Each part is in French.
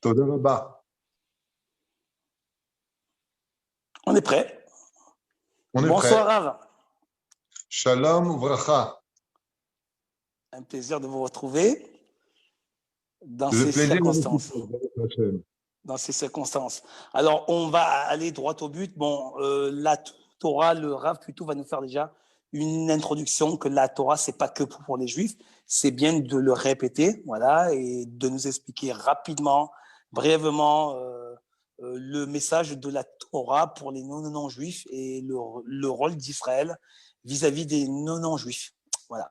Toda Rabba. On est prêt. On est Bonsoir prêt. Rav. Shalom uvracha. Un plaisir de vous retrouver dans Le ces plaisir circonstances. est Dans ces circonstances. Alors, on va aller droit au but. Bon, la Torah, le Rav plutôt va nous faire déjà une introduction que la Torah, c'est pas que pour les Juifs. C'est bien de le répéter, voilà, et de nous expliquer rapidement, brièvement, le message de la Torah pour les non-juifs et le rôle d'Israël vis-à-vis des non-juifs. Voilà.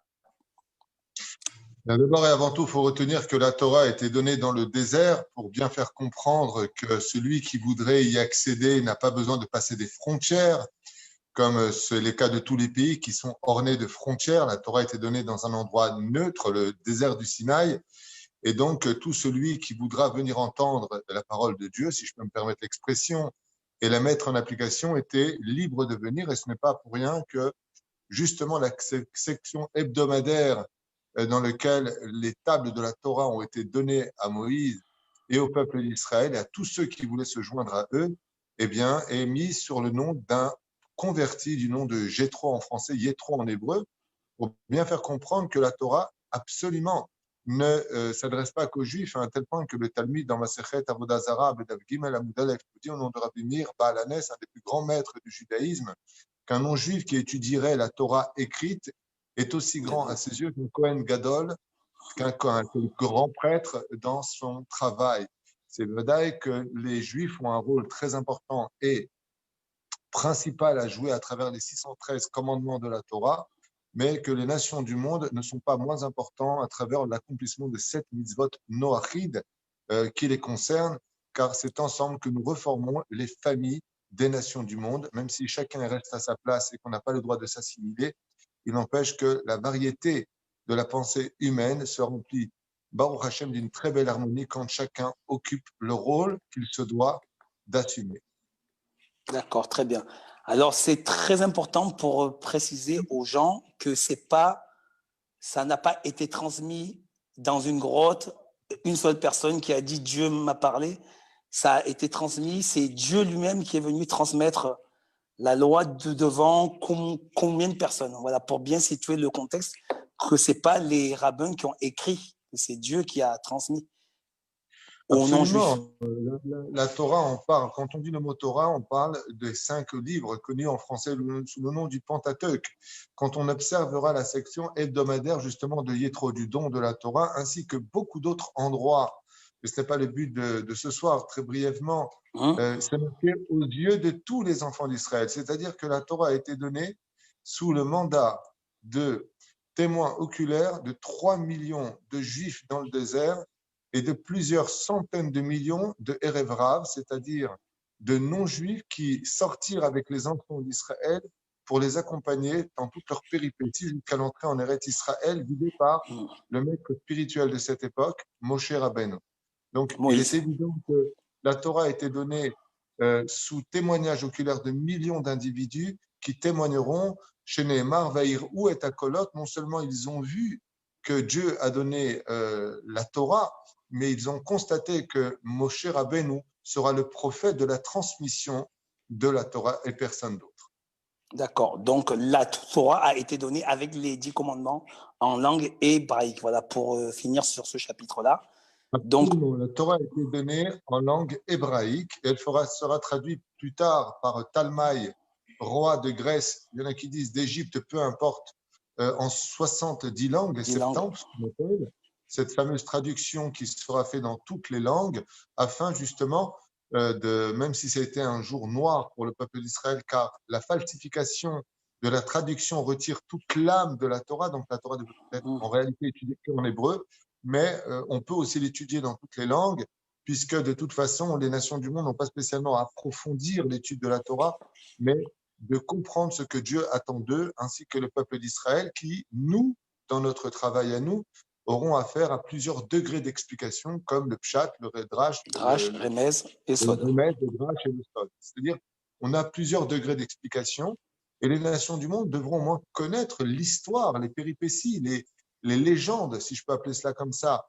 D'abord et avant tout, il faut retenir que la Torah a été donnée dans le désert pour bien faire comprendre que celui qui voudrait y accéder n'a pas besoin de passer des frontières, comme c'est le cas de tous les pays qui sont ornés de frontières. La Torah a été donnée dans un endroit neutre, le désert du Sinaï. Et donc, tout celui qui voudra venir entendre la parole de Dieu, si je peux me permettre l'expression, et la mettre en application, était libre de venir. Et ce n'est pas pour rien que, justement, la section hebdomadaire dans laquelle les tables de la Torah ont été données à Moïse et au peuple d'Israël et à tous ceux qui voulaient se joindre à eux, eh bien, est mise sur le nom d'un converti du nom de Jéthro en français, Yéthro en hébreu, pour bien faire comprendre que la Torah, absolument, ne s'adresse pas qu'aux Juifs, à un tel point que le Talmud dans Masechet Avodah Zarah, Bedav Gimel Amud Aleph, dit au nom de Rabbi Meir Baal Hanes, un des plus grands maîtres du judaïsme, qu'un non-juif qui étudierait la Torah écrite est aussi grand à ses yeux qu'un Kohen Gadol, qu'un grand prêtre dans son travail. C'est vrai que les Juifs ont un rôle très important et principal à jouer à travers les 613 commandements de la Torah, mais que les nations du monde ne sont pas moins importants à travers l'accomplissement de 7 mitzvot noachid qui les concernent, car c'est ensemble que nous reformons les familles des nations du monde, même si chacun reste à sa place et qu'on n'a pas le droit de s'assimiler. Il n'empêche que la variété de la pensée humaine se remplit, Baruch Hashem, d'une très belle harmonie quand chacun occupe le rôle qu'il se doit d'assumer. D'accord, très bien. Alors, c'est très important pour préciser aux gens que ça n'a pas été transmis dans une grotte, une seule personne qui a dit Dieu m'a parlé. Ça a été transmis, c'est Dieu lui-même qui est venu transmettre la loi devant combien de personnes. Voilà, pour bien situer le contexte, que c'est pas les rabbins qui ont écrit, que c'est Dieu qui a transmis aux non-juifs. Absolument. La Torah, on parle, quand on dit le mot Torah, on parle des 5 livres connus en français sous le nom du Pentateuque. Quand on observera la section hebdomadaire justement de Yéthro, du don de la Torah, ainsi que beaucoup d'autres endroits, mais ce n'est pas le but de ce soir, très brièvement, c'est marqué aux yeux de tous les enfants d'Israël. C'est-à-dire que la Torah a été donnée sous le mandat de témoins oculaires de 3 millions de Juifs dans le désert et de plusieurs centaines de millions de Erev Rav, c'est-à-dire de non-juifs qui sortirent avec les enfants d'Israël pour les accompagner dans toutes leurs péripéties jusqu'à l'entrée en Eretz Israël, guidé par le maître spirituel de cette époque, Moshe Rabbeinu. Donc, Moïse. il est évident que la Torah a été donnée sous témoignage oculaire de millions d'individus qui témoigneront chez Nehemar, Vaïr ou et Akolot. Non seulement ils ont vu que Dieu a donné la Torah, mais ils ont constaté que Moshe Rabbeinu sera le prophète de la transmission de la Torah et personne d'autre. D'accord. Donc, la Torah a été donnée avec les 10 commandements en langue hébraïque. Voilà, pour finir sur ce chapitre-là. Donc, la Torah a été donnée en langue hébraïque et elle sera traduite plus tard par Talmaï, roi de Grèce, il y en a qui disent d'Égypte, peu importe, en 70 langues, et 70, ce qu'on appelle, cette fameuse traduction qui sera faite dans toutes les langues, afin justement même si c'était un jour noir pour le peuple d'Israël, car la falsification de la traduction retire toute l'âme de la Torah, donc la Torah devait être en réalité étudiée qu'en hébreu, mais on peut aussi l'étudier dans toutes les langues, puisque de toute façon, les nations du monde n'ont pas spécialement à approfondir l'étude de la Torah, mais de comprendre ce que Dieu attend d'eux, ainsi que le peuple d'Israël, qui, nous, dans notre travail à nous, auront affaire à plusieurs degrés d'explication, comme le pshat, le redrash, le remez et sod. Le remez, le drash et le sod. C'est-à-dire, on a plusieurs degrés d'explication, et les nations du monde devront au moins connaître l'histoire, les péripéties, les légendes, si je peux appeler cela comme ça,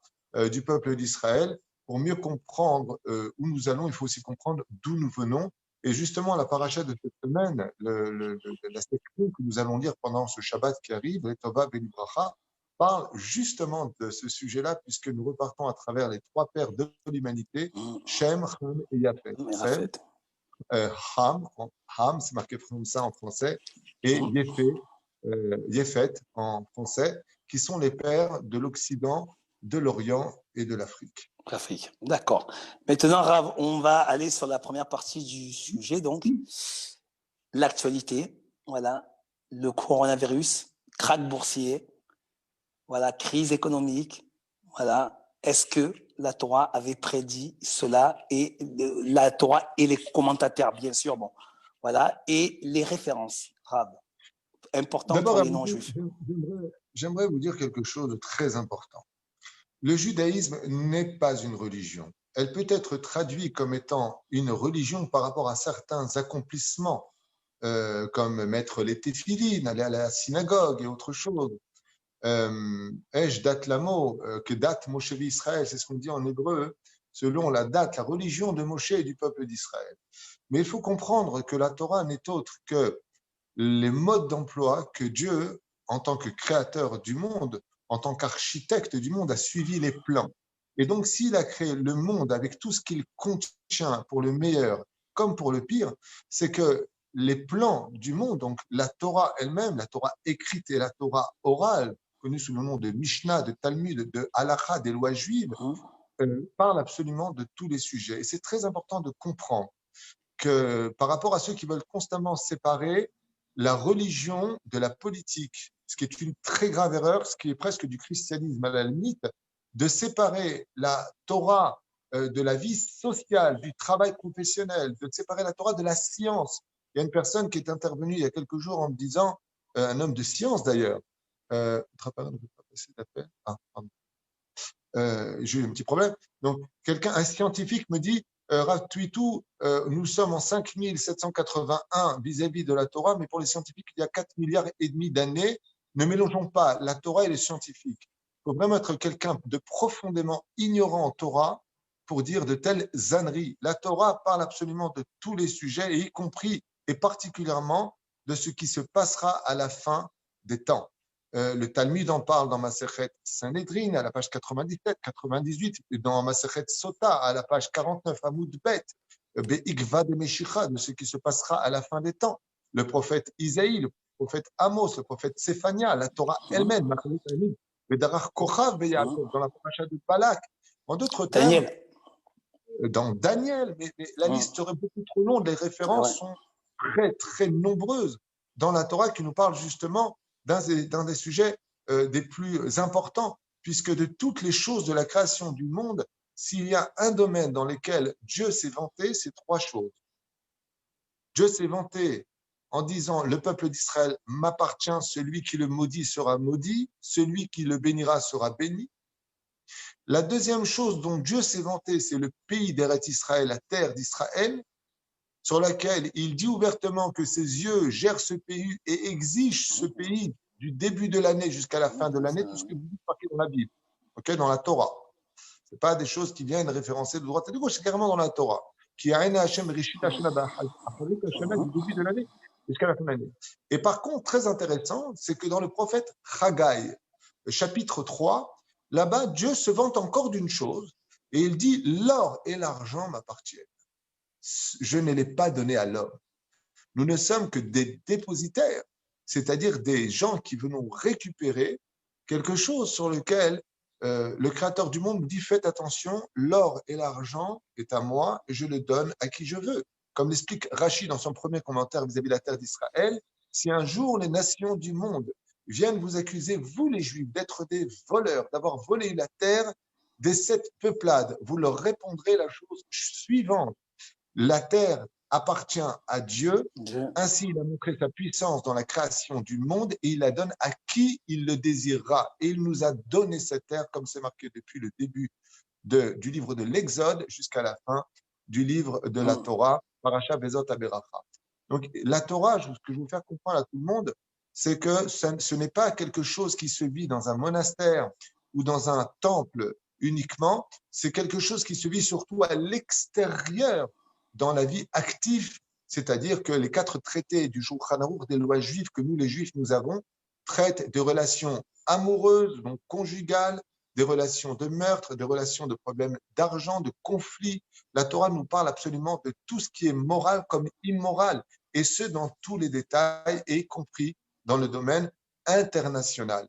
du peuple d'Israël, pour mieux comprendre où nous allons, il faut aussi comprendre d'où nous venons. Et justement, la paracha de cette semaine, la section que nous allons lire pendant ce Shabbat qui arrive, les Tova Benibracha, parle justement de ce sujet-là, puisque nous repartons à travers les trois pères de l'humanité, Shem, Ham et Yafet. Shem, Ham, c'est marqué comme ça en français, et Yefet en français, qui sont les pères de l'Occident, de l'Orient et de l'Afrique. L'Afrique, d'accord. Maintenant, Rav, on va aller sur la première partie du sujet, donc l'actualité, voilà, le coronavirus, krach boursier, voilà, crise économique, voilà. Est-ce que la Torah avait prédit cela et la Torah et les commentateurs, bien sûr, bon, voilà, et les références, Rav, important pour les non-juifs. J'aimerais vous dire quelque chose de très important. Le judaïsme n'est pas une religion. Elle peut être traduite comme étant une religion par rapport à certains accomplissements, comme mettre les téphilines, aller à la synagogue et autre chose. Esh dat lamo, que date Moshe d'Israël, c'est ce qu'on dit en hébreu, selon la date, la religion de Moshe et du peuple d'Israël. Mais il faut comprendre que la Torah n'est autre que les modes d'emploi que Dieu, en tant que créateur du monde, en tant qu'architecte du monde, a suivi les plans. Et donc, s'il a créé le monde avec tout ce qu'il contient pour le meilleur comme pour le pire, c'est que les plans du monde, donc la Torah elle-même, la Torah écrite et la Torah orale, connue sous le nom de Mishnah, de Talmud, de Halakha, des lois juives, parlent absolument de tous les sujets. Et c'est très important de comprendre que par rapport à ceux qui veulent constamment séparer la religion de la politique, ce qui est une très grave erreur, ce qui est presque du christianisme à la limite, de séparer la Torah de la vie sociale, du travail professionnel, de séparer la Torah de la science. Il y a une personne qui est intervenue il y a quelques jours en me disant, un homme de science d'ailleurs, j'ai eu un petit problème. Donc, un scientifique me dit, Rav Tuitou, nous sommes en 5781 vis-à-vis de la Torah, mais pour les scientifiques, il y a 4 milliards et demi d'années. Ne mélangeons pas la Torah et les scientifiques. Il faut vraiment être quelqu'un de profondément ignorant en Torah pour dire de telles âneries. La Torah parle absolument de tous les sujets, y compris et particulièrement de ce qui se passera à la fin des temps. Le Talmud en parle dans Masechet Sanhedrin à la page 97, 98, et dans Masechet Sota à la page 49, Amoud Bet, Be'ikva de Meshicha, de ce qui se passera à la fin des temps. Le prophète Isaïe, le prophète Amos, le prophète Séphania, la Torah elle-même, Bedarach Kochav Be'Yaakov, dans la paracha de Balak. En d'autres termes, dans Daniel, mais la liste serait beaucoup trop longue, les références sont très, très nombreuses dans la Torah qui nous parlent justement d'un des sujets des plus importants, puisque de toutes les choses de la création du monde, s'il y a un domaine dans lequel Dieu s'est vanté, c'est trois choses. Dieu s'est vanté en disant, le peuple d'Israël m'appartient, celui qui le maudit sera maudit, celui qui le bénira sera béni. La deuxième chose dont Dieu s'est vanté, c'est le pays d'Eretz Israël, la terre d'Israël, sur laquelle il dit ouvertement que ses yeux gèrent ce pays et exigent ce pays du début de l'année jusqu'à la fin de l'année, tout ce que vous dites marqué dans la Bible, dans la Torah. Ce n'est pas des choses qui viennent référencer de droite et de gauche, c'est carrément dans la Torah. Qui a Hashem Rishit Hashem du début de l'année jusqu'à la fin de l'année. Et par contre, très intéressant, c'est que dans le prophète Haggai, chapitre 3, là-bas, Dieu se vante encore d'une chose et il dit « L'or et l'argent m'appartiennent. Je ne l'ai pas donné à l'homme. Nous ne sommes que des dépositaires, c'est-à-dire des gens qui venons récupérer quelque chose sur lequel le Créateur du monde dit faites attention, l'or et l'argent est à moi et je le donne à qui je veux. Comme l'explique Rashi dans son premier commentaire vis-à-vis de la terre d'Israël, si un jour les nations du monde viennent vous accuser, vous les Juifs, d'être des voleurs, d'avoir volé la terre des 7 peuplades, vous leur répondrez la chose suivante. La terre appartient à Dieu, ainsi il a montré sa puissance dans la création du monde et il la donne à qui il le désirera. Et il nous a donné cette terre, comme c'est marqué depuis le début du livre de l'Exode jusqu'à la fin du livre de la Torah, Parasha Bezot Aberacha. Donc la Torah, ce que je veux faire comprendre à tout le monde, c'est que ce n'est pas quelque chose qui se vit dans un monastère ou dans un temple uniquement, c'est quelque chose qui se vit surtout à l'extérieur, dans la vie active, c'est-à-dire que les 4 traités du Shulchan Aruch des lois juives que nous, les juifs, nous avons, traitent de relations amoureuses, donc conjugales, des relations de meurtre, des relations de problèmes d'argent, de conflits. La Torah nous parle absolument de tout ce qui est moral comme immoral, et ce, dans tous les détails, y compris dans le domaine international.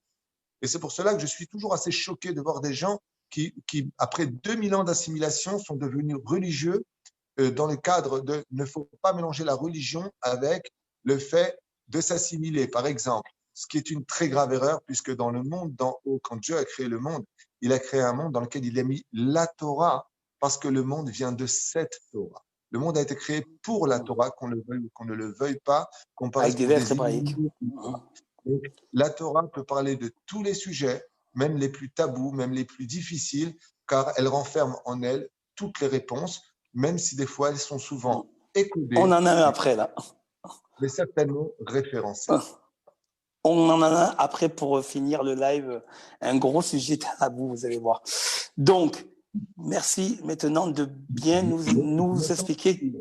Et c'est pour cela que je suis toujours assez choqué de voir des gens qui après 2000 ans d'assimilation, sont devenus religieux dans le cadre de « ne faut pas mélanger la religion avec le fait de s'assimiler ». Par exemple, ce qui est une très grave erreur, puisque dans le monde d'en haut, quand Dieu a créé le monde, il a créé un monde dans lequel il a mis la Torah, parce que le monde vient de cette Torah. Le monde a été créé pour la Torah, qu'on le veuille ou qu'on ne le veuille pas, qu'on Avec paraisse des pour lettres des hébraïques. donc, la Torah peut parler de tous les sujets, même les plus tabous, même les plus difficiles, car elle renferme en elle toutes les réponses, même si des fois elles sont souvent écodées. On en a un après, là. Mais certainement référencées. On en a un après pour finir le live. Un gros sujet tabou, vous allez voir. Donc, merci maintenant de bien nous expliquer.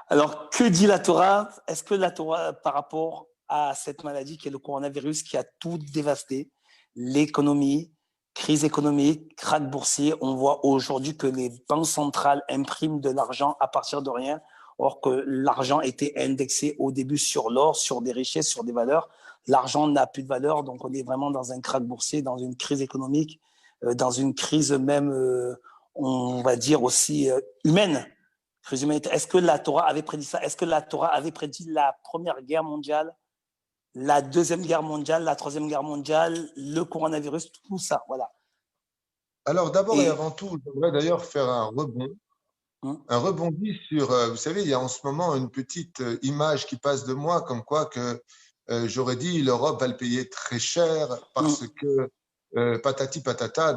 Alors, que dit la Torah? Est-ce que la Torah, par rapport à cette maladie qui est le coronavirus, qui a tout dévasté, l'économie, crise économique, krach boursier, on voit aujourd'hui que les banques centrales impriment de l'argent à partir de rien, or que l'argent était indexé au début sur l'or, sur des richesses, sur des valeurs. L'argent n'a plus de valeur, donc on est vraiment dans un krach boursier, dans une crise économique, dans une crise même, on va dire aussi humaine. Est-ce que la Torah avait prédit ça? Est-ce que la Torah avait prédit la Première Guerre mondiale, la Deuxième Guerre mondiale, la Troisième Guerre mondiale, le coronavirus, tout ça, voilà. Alors d'abord et avant tout, j'aimerais d'ailleurs faire un rebondi sur, vous savez, il y a en ce moment une petite image qui passe de moi, comme quoi que j'aurais dit l'Europe va le payer très cher parce que patati patata,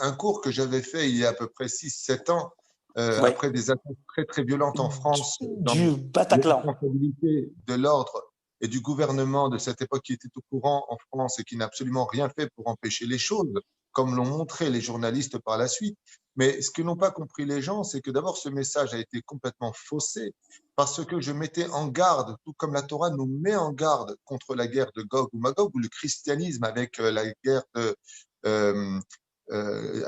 un cours que j'avais fait il y a à peu près 6-7 ans, après des attaques très très violentes en France, dans du Bataclan, les responsabilités de l'ordre et du gouvernement de cette époque qui était au courant en France et qui n'a absolument rien fait pour empêcher les choses, comme l'ont montré les journalistes par la suite. Mais ce que n'ont pas compris les gens, c'est que d'abord ce message a été complètement faussé parce que je mettais en garde, tout comme la Torah nous met en garde contre la guerre de Gog ou Magog, ou le christianisme avec la guerre de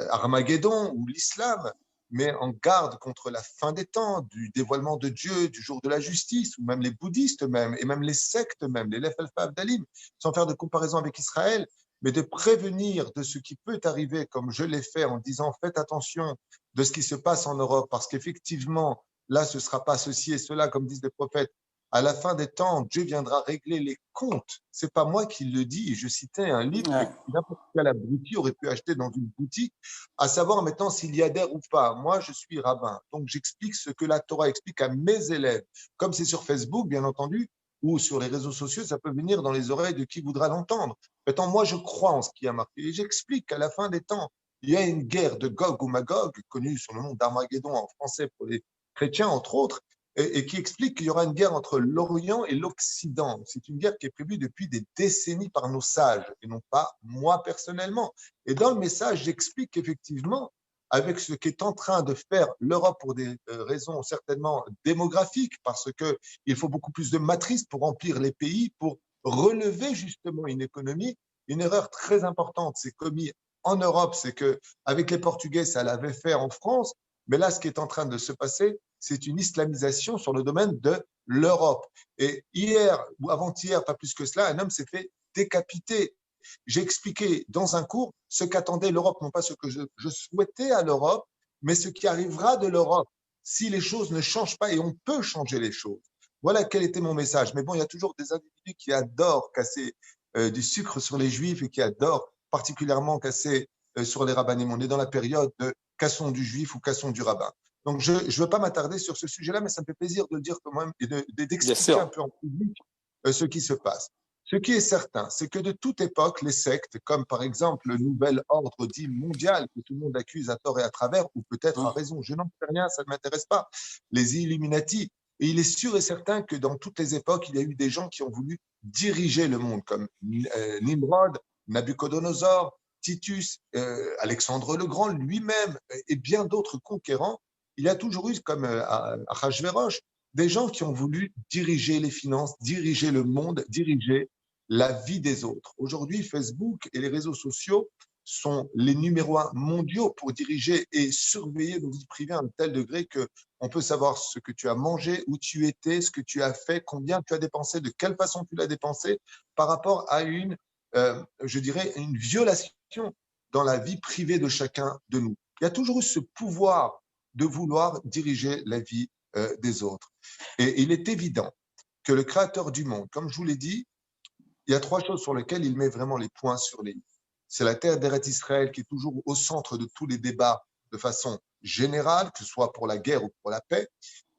Armageddon, ou l'islam met en garde contre la fin des temps, du dévoilement de Dieu, du jour de la justice, ou même les bouddhistes même, et même les sectes même, les Lef Alpha Abdalim, sans faire de comparaison avec Israël, mais de prévenir de ce qui peut arriver, comme je l'ai fait en disant faites attention de ce qui se passe en Europe, parce qu'effectivement, là, ce ne sera pas ceci et cela, comme disent les prophètes. À la fin des temps, Dieu viendra régler les comptes. Ce n'est pas moi qui le dis. Je citais un livre que n'importe quel abruti aurait pu acheter dans une boutique, à savoir maintenant s'il y adhère ou pas. Moi, je suis rabbin, donc j'explique ce que la Torah explique à mes élèves. Comme c'est sur Facebook, bien entendu, ou sur les réseaux sociaux, ça peut venir dans les oreilles de qui voudra l'entendre. Maintenant, moi, je crois en ce qui a marqué. Et j'explique qu'à la fin des temps, il y a une guerre de Gog ou Magog, connue sous le nom d'Armageddon en français pour les chrétiens, entre autres, et qui explique qu'il y aura une guerre entre l'Orient et l'Occident. C'est une guerre qui est prévue depuis des décennies par nos sages, et non pas moi personnellement. Et dans le message, j'explique qu'effectivement, avec ce qu'est en train de faire l'Europe pour des raisons certainement démographiques, parce qu'il faut beaucoup plus de matrices pour remplir les pays, pour relever justement une économie. Une erreur très importante s'est commise en Europe, c'est qu'avec les Portugais, ça l'avait fait en France, mais là, ce qui est en train de se passer, c'est une islamisation sur le domaine de l'Europe. Et hier ou avant-hier, pas plus que cela, un homme s'est fait décapiter. J'ai expliqué dans un cours ce qu'attendait l'Europe, non pas ce que je souhaitais à l'Europe, mais ce qui arrivera de l'Europe si les choses ne changent pas, et on peut changer les choses. Voilà quel était mon message. Mais bon, il y a toujours des individus qui adorent casser du sucre sur les Juifs et qui adorent particulièrement casser sur les rabbinim. On est dans la période de cassons du Juif ou cassons du rabbin. Donc, je ne veux pas m'attarder sur ce sujet-là, mais ça me fait plaisir de le dire quand même et d'expliquer un peu en public ce qui se passe. Ce qui est certain, c'est que de toute époque, les sectes, comme par exemple le nouvel ordre dit mondial, que tout le monde accuse à tort et à travers, ou peut-être à raison, je n'en sais rien, ça ne m'intéresse pas, les Illuminati. Et il est sûr et certain que dans toutes les époques, il y a eu des gens qui ont voulu diriger le monde, comme Nimrod, Nabucodonosor, Titus, Alexandre le Grand lui-même et bien d'autres conquérants, il y a toujours eu, comme Achashverosh, des gens qui ont voulu diriger les finances, diriger le monde, diriger la vie des autres. Aujourd'hui, Facebook et les réseaux sociaux sont les numéros un mondiaux pour diriger et surveiller nos vies privées à un tel degré que on peut savoir ce que tu as mangé, où tu étais, ce que tu as fait, combien tu as dépensé, de quelle façon tu l'as dépensé par rapport à je dirais, une violation dans la vie privée de chacun de nous. Il y a toujours eu ce pouvoir de vouloir diriger la vie des autres. Et il est évident que le Créateur du monde, comme je vous l'ai dit, il y a trois choses sur lesquelles il met vraiment les points sur les i. C'est la terre d'Eretz Israël qui est toujours au centre de tous les débats de façon générale, que ce soit pour la guerre ou pour la paix.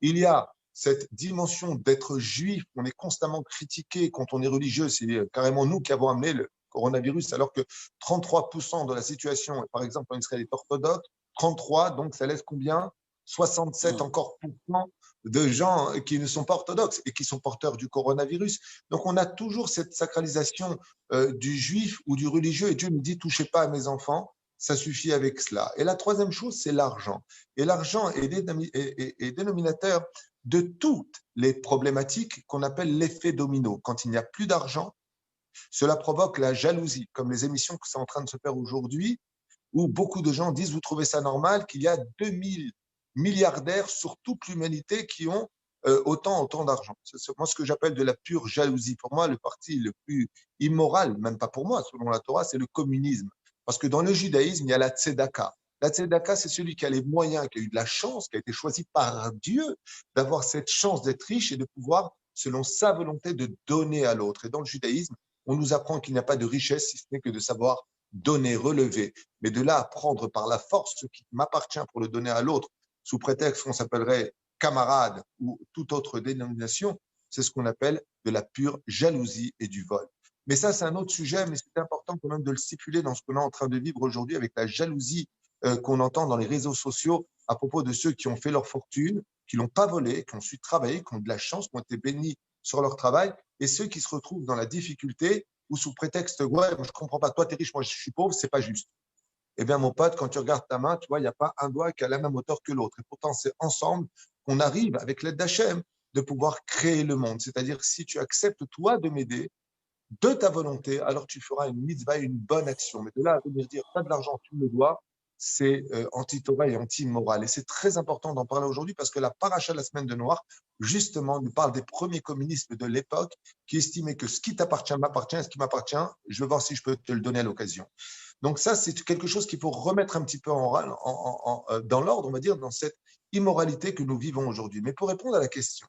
Il y a cette dimension d'être juif, on est constamment critiqué quand on est religieux, c'est carrément nous qui avons amené le coronavirus, alors que 33% de la situation, par exemple en Israël, est orthodoxe, 33, donc ça laisse combien 67 encore de gens qui ne sont pas orthodoxes et qui sont porteurs du coronavirus. Donc on a toujours cette sacralisation du juif ou du religieux et Dieu nous dit touchez pas à mes enfants, ça suffit avec cela. Et la troisième chose, c'est l'argent. Et l'argent est dénominateur de toutes les problématiques qu'on appelle l'effet domino. Quand il n'y a plus d'argent, cela provoque la jalousie, comme les émissions qui sont en train de se faire aujourd'hui, où beaucoup de gens disent, vous trouvez ça normal qu'il y a 2000 milliardaires sur toute l'humanité qui ont autant d'argent. C'est moi ce que j'appelle de la pure jalousie. Pour moi, le parti le plus immoral, même pas pour moi, selon la Torah, c'est le communisme. Parce que dans le judaïsme, il y a la tzedaka. La tzedaka, c'est celui qui a les moyens, qui a eu de la chance, qui a été choisi par Dieu d'avoir cette chance d'être riche et de pouvoir, selon sa volonté, de donner à l'autre. Et dans le judaïsme, on nous apprend qu'il n'y a pas de richesse si ce n'est que de savoir donner, relever. Mais de là à prendre par la force ce qui m'appartient pour le donner à l'autre, sous prétexte qu'on s'appellerait camarade ou toute autre dénomination, c'est ce qu'on appelle de la pure jalousie et du vol. Mais ça, c'est un autre sujet, mais c'est important quand même de le stipuler dans ce qu'on est en train de vivre aujourd'hui avec la jalousie qu'on entend dans les réseaux sociaux à propos de ceux qui ont fait leur fortune, qui l'ont pas volé, qui ont su travailler, qui ont de la chance, qui ont été bénis sur leur travail, et ceux qui se retrouvent dans la difficulté ou sous prétexte, ouais, je ne comprends pas, toi, tu es riche, moi, je suis pauvre, c'est pas juste. Eh bien, mon pote, quand tu regardes ta main, tu vois, il n'y a pas un doigt qui a la même hauteur que l'autre. Et pourtant, c'est ensemble qu'on arrive, avec l'aide d'Hachem, de pouvoir créer le monde. C'est-à-dire que si tu acceptes, toi, de m'aider, de ta volonté, alors tu feras une mitzvah, une bonne action. Mais de là à venir dire, pas de l'argent, tu me le dois, c'est anti-Torah et anti-moral. Et c'est très important d'en parler aujourd'hui parce que la paracha de la semaine de Noir, justement, nous parle des premiers communistes de l'époque qui estimaient que ce qui t'appartient m'appartient et ce qui m'appartient, je veux voir si je peux te le donner à l'occasion. Donc ça, c'est quelque chose qu'il faut remettre un petit peu dans l'ordre, on va dire, dans cette immoralité que nous vivons aujourd'hui. Mais pour répondre à la question,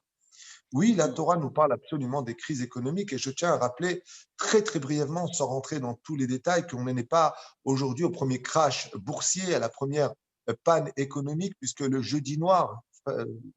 oui, la Torah nous parle absolument des crises économiques et je tiens à rappeler très très brièvement, sans rentrer dans tous les détails, qu'on n'est pas aujourd'hui au premier crash boursier, à la première panne économique, puisque le jeudi noir,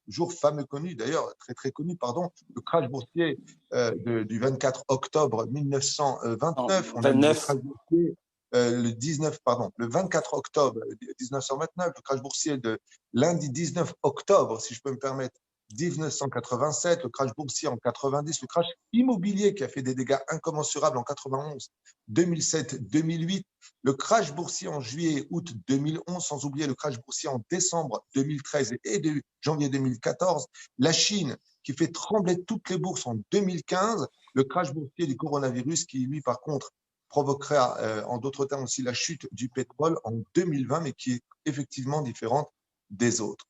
jour fameux connu d'ailleurs, très très connu, pardon, le crash boursier du 24 octobre 1929, on a eu le crash boursier le 24 octobre 1929, le crash boursier de lundi 19 octobre, si je peux me permettre, 1987, le crash boursier en 90, le crash immobilier qui a fait des dégâts incommensurables en 91, 2007, 2008, le crash boursier en juillet, août 2011, sans oublier le crash boursier en décembre 2013 et janvier 2014, la Chine qui fait trembler toutes les bourses en 2015, le crash boursier du coronavirus qui, lui, par contre, provoquerait en d'autres termes aussi la chute du pétrole en 2020, mais qui est effectivement différente des autres.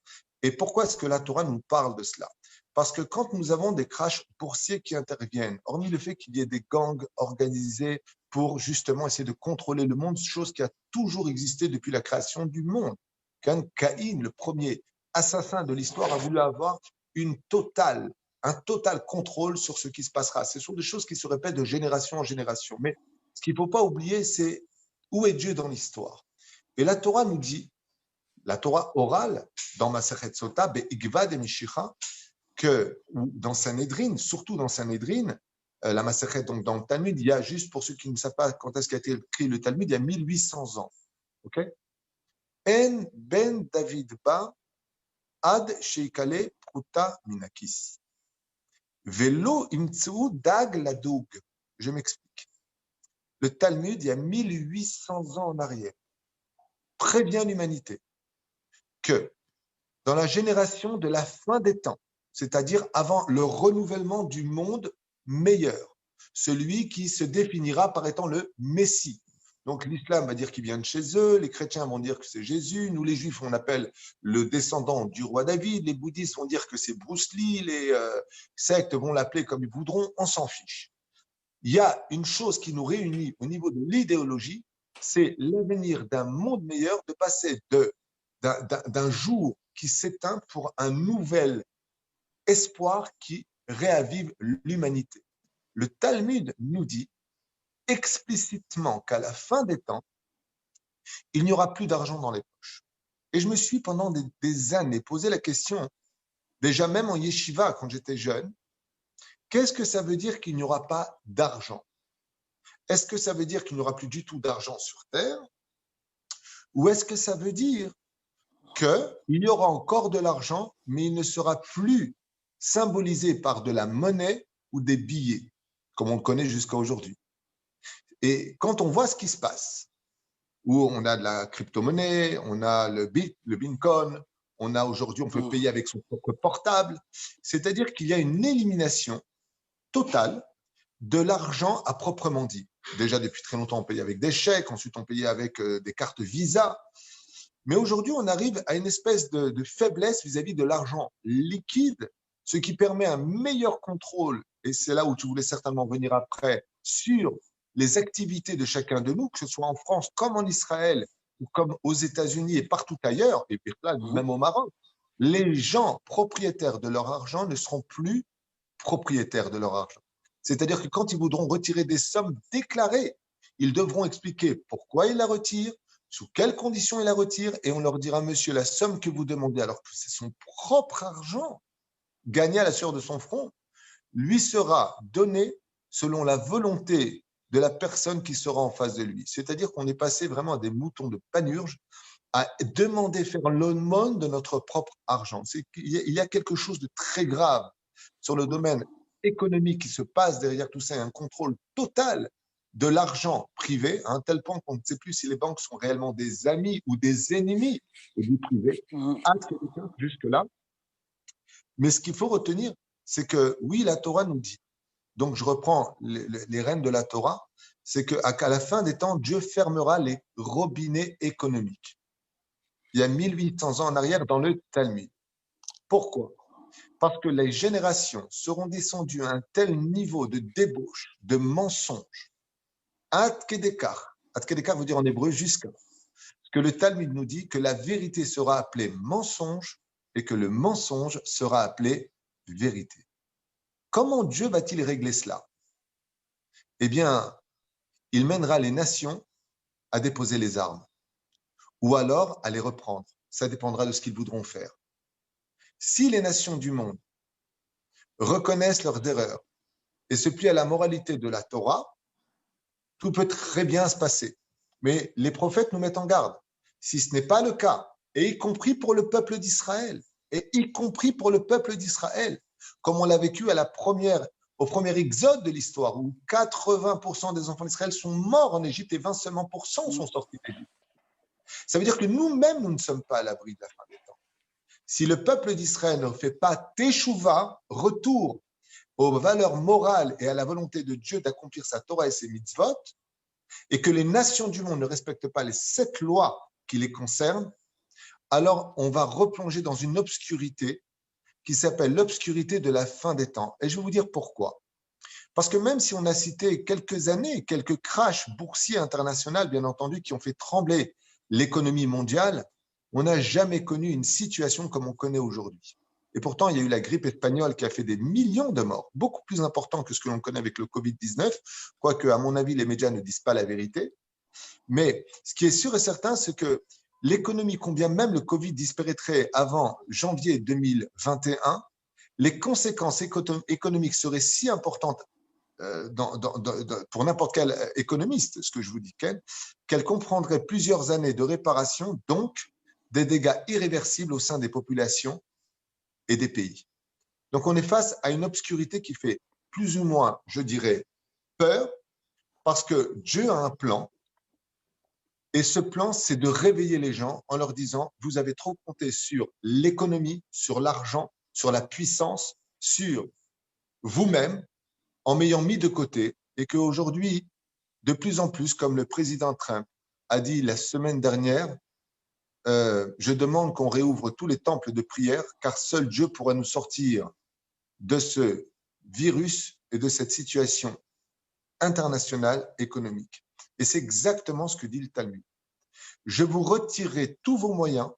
Et pourquoi est-ce que la Torah nous parle de cela? Parce que quand nous avons des crashs boursiers qui interviennent, hormis le fait qu'il y ait des gangs organisés pour justement essayer de contrôler le monde, chose qui a toujours existé depuis la création du monde. Quand Caïn, le premier assassin de l'histoire, a voulu avoir un total contrôle sur ce qui se passera. Ce sont des choses qui se répètent de génération en génération. Mais ce qu'il ne faut pas oublier, c'est où est Dieu dans l'histoire. Et la Torah nous dit, la Torah orale, dans Masechet Sota, Be'igva de Mishicha, que dans Sanhedrin, surtout dans Sanhedrin, la Masechet, donc dans le Talmud, il y a, juste pour ceux qui ne savent pas quand est-ce qu'a été écrit le Talmud, il y a 1800 ans. Ok? En ben David ba ad sheikale pruta minakis. Velo imtseu dag ladug. Je m'explique. le Talmud, il y a 1800 ans en arrière, prévient l'humanité que dans la génération de la fin des temps, c'est-à-dire avant le renouvellement du monde meilleur, celui qui se définira par étant le Messie. Donc l'islam va dire qu'il vient de chez eux, les chrétiens vont dire que c'est Jésus, nous les juifs on appelle le descendant du roi David, les bouddhistes vont dire que c'est Bruce Lee, les sectes vont l'appeler comme ils voudront, on s'en fiche. Il y a une chose qui nous réunit au niveau de l'idéologie, c'est l'avenir d'un monde meilleur, de passer d'un jour qui s'éteint pour un nouvel espoir qui réavive l'humanité. Le Talmud nous dit explicitement qu'à la fin des temps, il n'y aura plus d'argent dans les poches. Et je me suis pendant des années posé la question, déjà même en yeshiva quand j'étais jeune, qu'est-ce que ça veut dire qu'il n'y aura pas d'argent? Est-ce que ça veut dire qu'il n'y aura plus du tout d'argent sur Terre? Ou est-ce que ça veut dire qu'il y aura encore de l'argent, mais il ne sera plus symbolisé par de la monnaie ou des billets, comme on le connaît jusqu'à aujourd'hui? Et quand on voit ce qui se passe, où on a de la crypto-monnaie, on a le Bitcoin, on a aujourd'hui, on peut payer avec son propre portable, c'est-à-dire qu'il y a une élimination totale de l'argent à proprement dit. Déjà, depuis très longtemps, on payait avec des chèques, ensuite on payait avec des cartes Visa. Mais aujourd'hui, on arrive à une espèce de faiblesse vis-à-vis de l'argent liquide, ce qui permet un meilleur contrôle, et c'est là où tu voulais certainement venir après, sur les activités de chacun de nous, que ce soit en France comme en Israël, ou comme aux États-Unis et partout ailleurs, et puis là, même au Maroc. Les gens propriétaires de leur argent ne seront plus propriétaires de leur argent. C'est-à-dire que quand ils voudront retirer des sommes déclarées, ils devront expliquer pourquoi ils la retirent, sous quelles conditions ils la retirent, et on leur dira, monsieur, la somme que vous demandez, alors que c'est son propre argent, gagné à la sueur de son front, lui sera donné selon la volonté de la personne qui sera en face de lui. C'est-à-dire qu'on est passé vraiment à des moutons de panurge, à demander faire l'aumône de notre propre argent. Il y a quelque chose de très grave sur le domaine économique qui se passe derrière tout ça, et un contrôle total de l'argent privé, à un tel point qu'on ne sait plus si les banques sont réellement des amis ou des ennemis du privé, jusque-là. Mais ce qu'il faut retenir, c'est que oui, la Torah nous dit, donc je reprends les rênes de la Torah, c'est qu'à la fin des temps, Dieu fermera les robinets économiques. Il y a 1800 ans en arrière dans le Talmud. Pourquoi? Parce que les générations seront descendues à un tel niveau de débauche, de mensonge, ad kedekar veut dire en hébreu jusqu'à, parce que le Talmud nous dit que la vérité sera appelée mensonge et que le mensonge sera appelé vérité. Comment Dieu va-t-il régler cela? Eh bien, il mènera les nations à déposer les armes ou alors à les reprendre. Ça dépendra de ce qu'ils voudront faire. Si les nations du monde reconnaissent leurs erreurs et se plient à la moralité de la Torah, tout peut très bien se passer. Mais les prophètes nous mettent en garde. Si ce n'est pas le cas, et y compris pour le peuple d'Israël, comme on l'a vécu au premier exode de l'histoire, où 80% des enfants d'Israël sont morts en Égypte et 20 seulement % sont sortis d'Égypte. Ça veut dire que nous-mêmes, nous ne sommes pas à l'abri de la fin des temps. Si le peuple d'Israël ne fait pas teshuva, retour aux valeurs morales et à la volonté de Dieu d'accomplir sa Torah et ses mitzvot, et que les nations du monde ne respectent pas les 7 lois qui les concernent, alors on va replonger dans une obscurité qui s'appelle l'obscurité de la fin des temps. Et je vais vous dire pourquoi. Parce que même si on a cité quelques années, quelques crashs boursiers internationaux, bien entendu, qui ont fait trembler l'économie mondiale, on n'a jamais connu une situation comme on connaît aujourd'hui. Et pourtant, il y a eu la grippe espagnole qui a fait des millions de morts, beaucoup plus important que ce que l'on connaît avec le Covid-19, quoique, à mon avis, les médias ne disent pas la vérité. Mais ce qui est sûr et certain, c'est que l'économie, combien même le Covid disparaîtrait avant janvier 2021, les conséquences économiques seraient si importantes pour n'importe quel économiste, ce que je vous dis, qu'elle comprendrait plusieurs années de réparation, donc des dégâts irréversibles au sein des populations et des pays. Donc on est face à une obscurité qui fait plus ou moins, je dirais, peur, Parce que Dieu a un plan, et ce plan, c'est de réveiller les gens en leur disant, vous avez trop compté sur l'économie, sur l'argent, sur la puissance, sur vous-même, en m'ayant mis de côté, et qu'aujourd'hui, de plus en plus, comme le président Trump a dit la semaine dernière, je demande qu'on réouvre tous les temples de prière, car seul Dieu pourra nous sortir de ce virus et de cette situation internationale économique. Et c'est exactement ce que dit le Talmud. Je vous retirerai tous vos moyens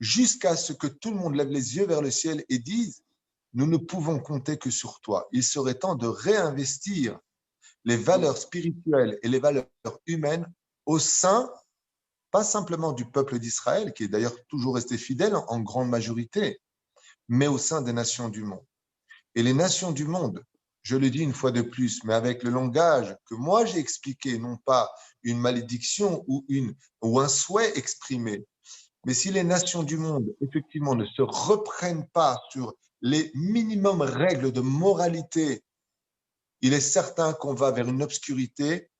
jusqu'à ce que tout le monde lève les yeux vers le ciel et dise, nous ne pouvons compter que sur toi. Il serait temps de réinvestir les valeurs spirituelles et les valeurs humaines au sein, pas simplement du peuple d'Israël, qui est d'ailleurs toujours resté fidèle en grande majorité, mais au sein des nations du monde. Et les nations du monde, je le dis une fois de plus, mais avec le langage que moi j'ai expliqué, non pas une malédiction ou un souhait exprimé, mais si les nations du monde, effectivement, ne se reprennent pas sur les minimum règles de moralité, il est certain qu'on va vers une obscurité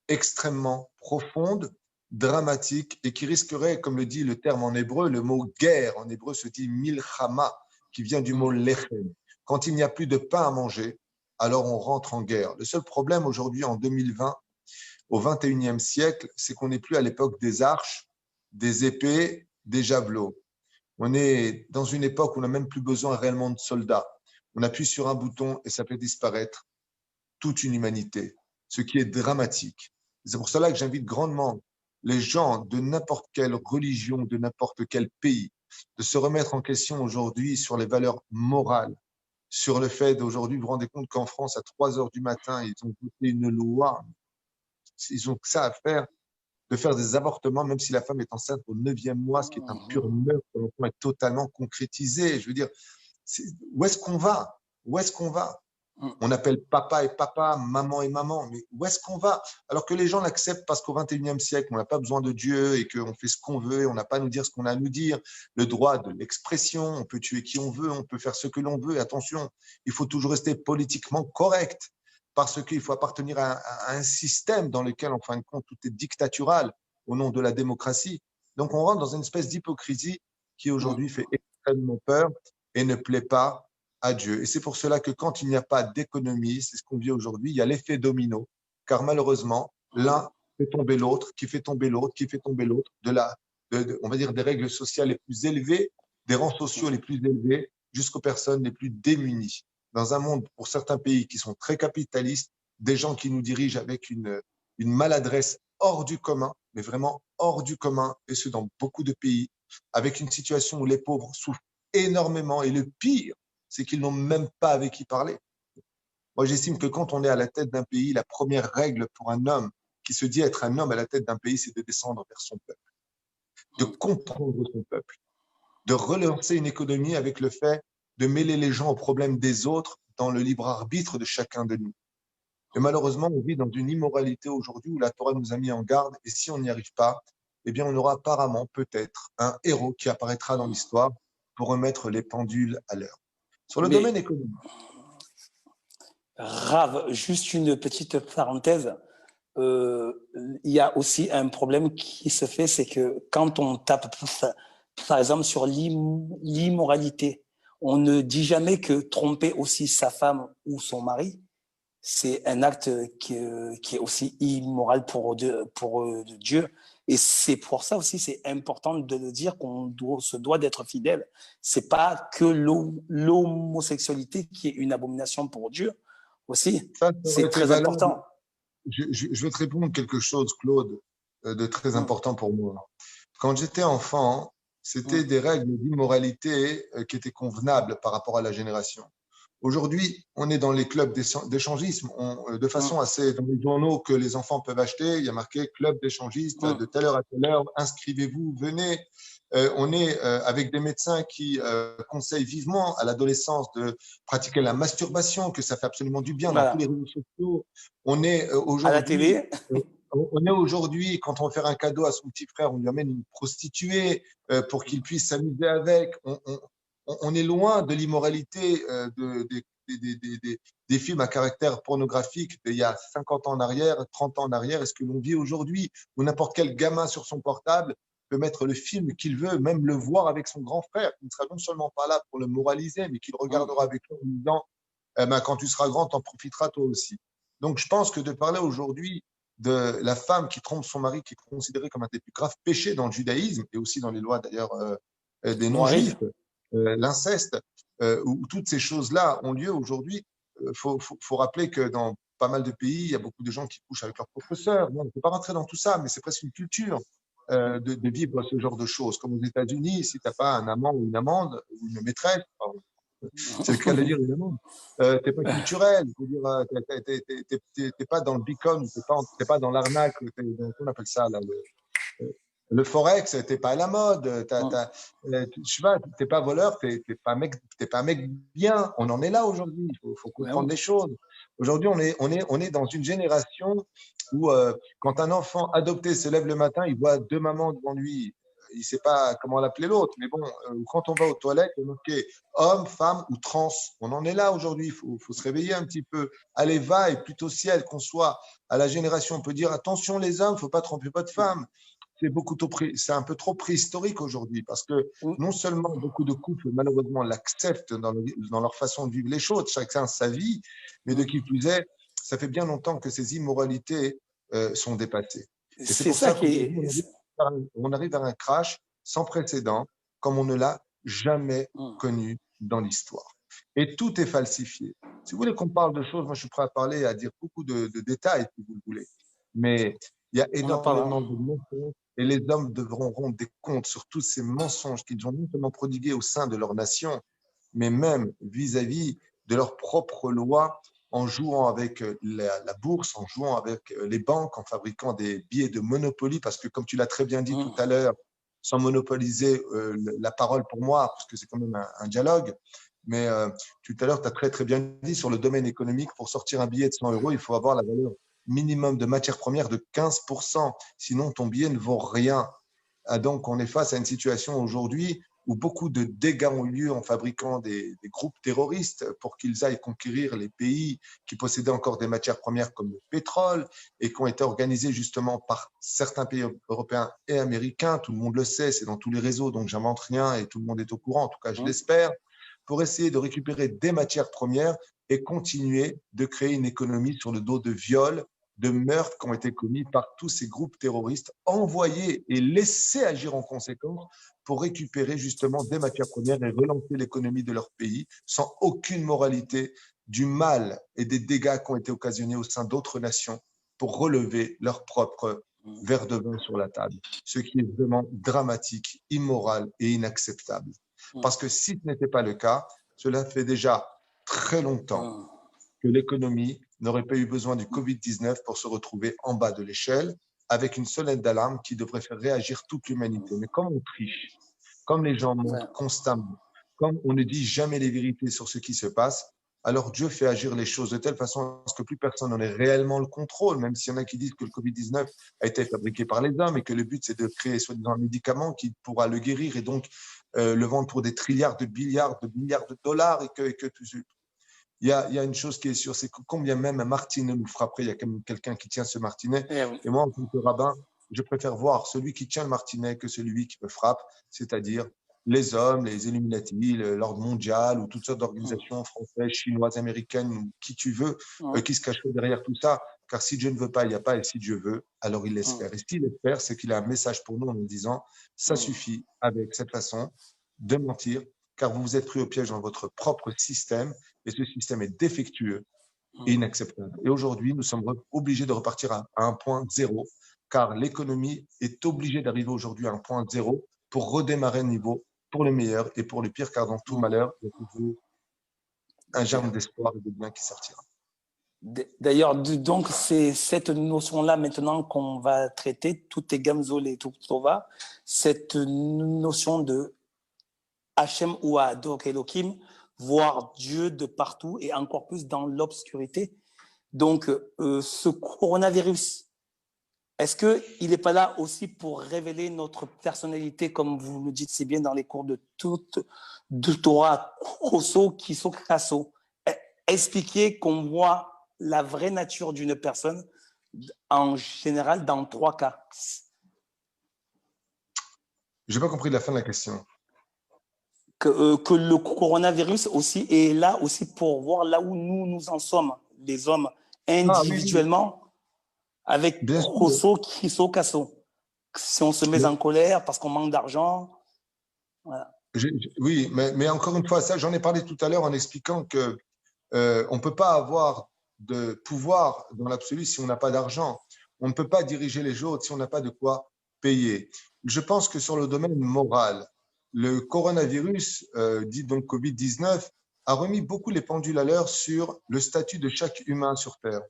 extrêmement profonde, dramatique, et qui risquerait, comme le dit le terme en hébreu, le mot guerre, en hébreu se dit milchama, qui vient du mot lechem. Quand il n'y a plus de pain à manger, alors on rentre en guerre. Le seul problème aujourd'hui, en 2020, au 21e siècle, c'est qu'on n'est plus à l'époque des arches, des épées, des javelots. On est dans une époque où on n'a même plus besoin réellement de soldats. On appuie sur un bouton et ça fait disparaître toute une humanité, ce qui est dramatique. C'est pour cela que j'invite grandement les gens de n'importe quelle religion, de n'importe quel pays, de se remettre en question aujourd'hui sur les valeurs morales, sur le fait d'aujourd'hui, vous vous rendez compte qu'en France, à 3 heures du matin, ils ont voté une loi, ils ont que ça à faire, de faire des avortements, même si la femme est enceinte au 9e mois, ce qui est un pur meurtre, l'enfant est totalement concrétisé. Je veux dire, où est-ce qu'on va? Où est-ce qu'on va? On appelle papa et papa, maman et maman, mais où est-ce qu'on va? Alors que les gens l'acceptent parce qu'au 21e siècle, on n'a pas besoin de Dieu et qu'on fait ce qu'on veut et on n'a pas à nous dire ce qu'on a à nous dire. Le droit de l'expression, on peut tuer qui on veut, on peut faire ce que l'on veut. Et attention, il faut toujours rester politiquement correct parce qu'il faut appartenir à un système dans lequel, en fin de compte, tout est dictatural au nom de la démocratie. Donc, on rentre dans une espèce d'hypocrisie qui aujourd'hui fait extrêmement peur et ne plaît pas à Dieu. Et c'est pour cela que quand il n'y a pas d'économie, c'est ce qu'on vit aujourd'hui, il y a l'effet domino, car malheureusement, l'un fait tomber l'autre, qui fait tomber l'autre, qui fait tomber l'autre, on va dire des règles sociales les plus élevées, des rangs sociaux les plus élevés, jusqu'aux personnes les plus démunies. Dans un monde, pour certains pays qui sont très capitalistes, des gens qui nous dirigent avec une maladresse hors du commun, mais vraiment hors du commun, et ce dans beaucoup de pays, avec une situation où les pauvres souffrent énormément, et le pire, c'est qu'ils n'ont même pas avec qui parler. Moi, j'estime que quand on est à la tête d'un pays, la première règle pour un homme qui se dit être un homme à la tête d'un pays, c'est de descendre vers son peuple, de comprendre son peuple, de relancer une économie avec le fait de mêler les gens aux problèmes des autres dans le libre arbitre de chacun de nous. Et malheureusement, on vit dans une immoralité aujourd'hui où la Torah nous a mis en garde, et si on n'y arrive pas, eh bien, on aura apparemment peut-être un héros qui apparaîtra dans l'histoire pour remettre les pendules à l'heure. Sur le domaine économique. Rav, juste une petite parenthèse. Il y a aussi un problème qui se fait, c'est que quand on tape, par exemple, sur l'immoralité, on ne dit jamais que tromper aussi sa femme ou son mari, c'est un acte qui est aussi immoral pour Dieu. Et c'est pour ça aussi, c'est important de le dire qu'on se doit d'être fidèle. C'est pas que l'homosexualité qui est une abomination pour Dieu aussi. C'est très important. Je vais te répondre quelque chose, Claude, de très important pour moi. Quand j'étais enfant, c'était des règles d'immoralité qui étaient convenables par rapport à la génération. Aujourd'hui, on est dans les clubs d'échangisme. De façon assez, dans les journaux que les enfants peuvent acheter, il y a marqué club d'échangistes de telle heure à telle heure, inscrivez-vous, venez. On est avec des médecins qui conseillent vivement à l'adolescence de pratiquer la masturbation, que ça fait absolument du bien dans tous les réseaux sociaux. On est aujourd'hui. À la télé. On est aujourd'hui, quand on veut faire un cadeau à son petit frère, on lui amène une prostituée pour qu'il puisse s'amuser avec. On est loin de l'immoralité des films à caractère pornographique d'il y a 50 ans en arrière, 30 ans en arrière, est-ce que l'on vit aujourd'hui, où n'importe quel gamin sur son portable peut mettre le film qu'il veut, même le voir avec son grand frère, qui ne sera non seulement pas là pour le moraliser, mais qui le regardera avec lui en disant eh ben, quand tu seras grand, t'en profiteras toi aussi. Donc, je pense que de parler aujourd'hui de la femme qui trompe son mari, qui est considérée comme un des plus graves péchés dans le judaïsme et aussi dans les lois d'ailleurs des non-juifs, l'inceste, où toutes ces choses-là ont lieu aujourd'hui. Faut rappeler que dans pas mal de pays, il y a beaucoup de gens qui couchent avec leurs propres sœurs. Bon, on ne peut pas rentrer dans tout ça, mais c'est presque une culture de vivre ce genre de choses. Comme aux États-Unis, si tu n'as pas un amant ou une amende, ou une maîtresse, pardon, c'est le cas de le dire évidemment, t'es pas culturel, t'es pas dans le beacon, t'es pas dans l'arnaque, comment on appelle ça là, le forex, t'es pas à la mode, je sais pas, t'es pas voleur, t'es pas un mec bien. On en est là aujourd'hui. Il faut comprendre les choses. Aujourd'hui, on est dans une génération où quand un enfant adopté se lève le matin, il voit deux mamans devant lui. Il sait pas comment l'appeler l'autre. Mais bon, quand on va aux toilettes, on est homme, femme ou trans. On en est là aujourd'hui. Il faut se réveiller un petit peu. Allez, va et plutôt ciel qu'on soit à la génération. On peut dire attention les hommes, faut pas tromper votre femme. C'est un peu trop préhistorique aujourd'hui parce que non seulement beaucoup de couples malheureusement l'acceptent dans leur façon de vivre les choses, chacun sa vie, mais de qui plus est, ça fait bien longtemps que ces immoralités sont dépassées. Et c'est pour ça qu'on arrive vers un crash sans précédent comme on ne l'a jamais connu dans l'histoire. Et tout est falsifié. Si vous voulez qu'on parle de choses, moi je suis prêt à parler, à dire beaucoup de détails si vous le voulez. Mais il y a énormément de mensonges et les hommes devront rendre des comptes sur tous ces mensonges qu'ils ont non seulement prodigués au sein de leur nation, mais même vis-à-vis de leurs propres lois, en jouant avec la bourse, en jouant avec les banques, en fabriquant des billets de Monopoly, parce que comme tu l'as très bien dit tout à l'heure, sans monopoliser la parole pour moi, parce que c'est quand même un dialogue, mais tout à l'heure, tu as très très bien dit sur le domaine économique, pour sortir un billet de 100 euros, il faut avoir la valeur minimum de matières premières de 15%, sinon ton billet ne vaut rien. Ah, donc, on est face à une situation aujourd'hui où beaucoup de dégâts ont eu lieu en fabriquant des groupes terroristes pour qu'ils aillent conquérir les pays qui possédaient encore des matières premières comme le pétrole et qui ont été organisés justement par certains pays européens et américains. Tout le monde le sait, c'est dans tous les réseaux, donc j'invente rien et tout le monde est au courant, en tout cas je l'espère, pour essayer de récupérer des matières premières et continuer de créer une économie sur le dos de viols, de meurtres qui ont été commis par tous ces groupes terroristes, envoyés et laissés agir en conséquence pour récupérer justement des matières premières et relancer l'économie de leur pays sans aucune moralité du mal et des dégâts qui ont été occasionnés au sein d'autres nations pour relever leur propre verre de vin sur la table, ce qui est vraiment dramatique, immoral et inacceptable. Parce que si ce n'était pas le cas, cela fait déjà très longtemps que l'économie n'aurait pas eu besoin du Covid-19 pour se retrouver en bas de l'échelle, avec une sonnette d'alarme qui devrait faire réagir toute l'humanité. Mais comme on triche, comme les gens mentent constamment, comme on ne dit jamais les vérités sur ce qui se passe, alors Dieu fait agir les choses de telle façon que plus personne n'en ait réellement le contrôle, même s'il y en a qui disent que le Covid-19 a été fabriqué par les hommes et que le but, c'est de créer soi-disant un médicament qui pourra le guérir et donc le vendre pour des trilliards de milliards de dollars et que tout ça. Il y a une chose qui est sûre, c'est que combien même un martinet nous frapperait, il y a quand même quelqu'un qui tient ce martinet. Et moi, en tant que rabbin, je préfère voir celui qui tient le martinet que celui qui me frappe, c'est-à-dire les hommes, les Illuminati, l'ordre mondial ou toutes sortes d'organisations françaises, chinoises, américaines, ou qui tu veux, qui se cachent derrière tout ça. Car si Dieu ne veut pas, il n'y a pas, et si Dieu veut, alors il laisse faire. Et s'il laisse faire, c'est qu'il a un message pour nous en nous disant, ça suffit avec cette façon de mentir, car vous vous êtes pris au piège dans votre propre système, et ce système est défectueux et inacceptable. Et aujourd'hui, nous sommes obligés de repartir à un point zéro, car l'économie est obligée d'arriver aujourd'hui à un point zéro pour redémarrer le niveau pour le meilleur et pour le pire, car dans tout malheur, il y a toujours un germe d'espoir et de bien qui sortira. D'ailleurs, donc c'est cette notion-là maintenant qu'on va traiter, tout est gamzol et tout va, cette notion de Hachem ou Adok Elohim, voir Dieu de partout et encore plus dans l'obscurité. Donc, ce coronavirus, est-ce qu'il n'est pas là aussi pour révéler notre personnalité, comme vous le dites si bien dans les cours de Torah, Koso, Kiso, Kaso? expliquer qu'on voit la vraie nature d'une personne en général dans 3 cas. Je n'ai pas compris la fin de la question. Que le coronavirus aussi est là aussi pour voir là où nous en sommes, les hommes, individuellement, oui. Avec Rousseau, Crisso, Casso. Si on se met en colère parce qu'on manque d'argent, voilà. Oui, mais encore une fois, ça, j'en ai parlé tout à l'heure en expliquant que on ne peut pas avoir de pouvoir dans l'absolu si on n'a pas d'argent. On ne peut pas diriger les autres si on n'a pas de quoi payer. Je pense que sur le domaine moral, le coronavirus, dit donc Covid-19, a remis beaucoup les pendules à l'heure sur le statut de chaque humain sur Terre.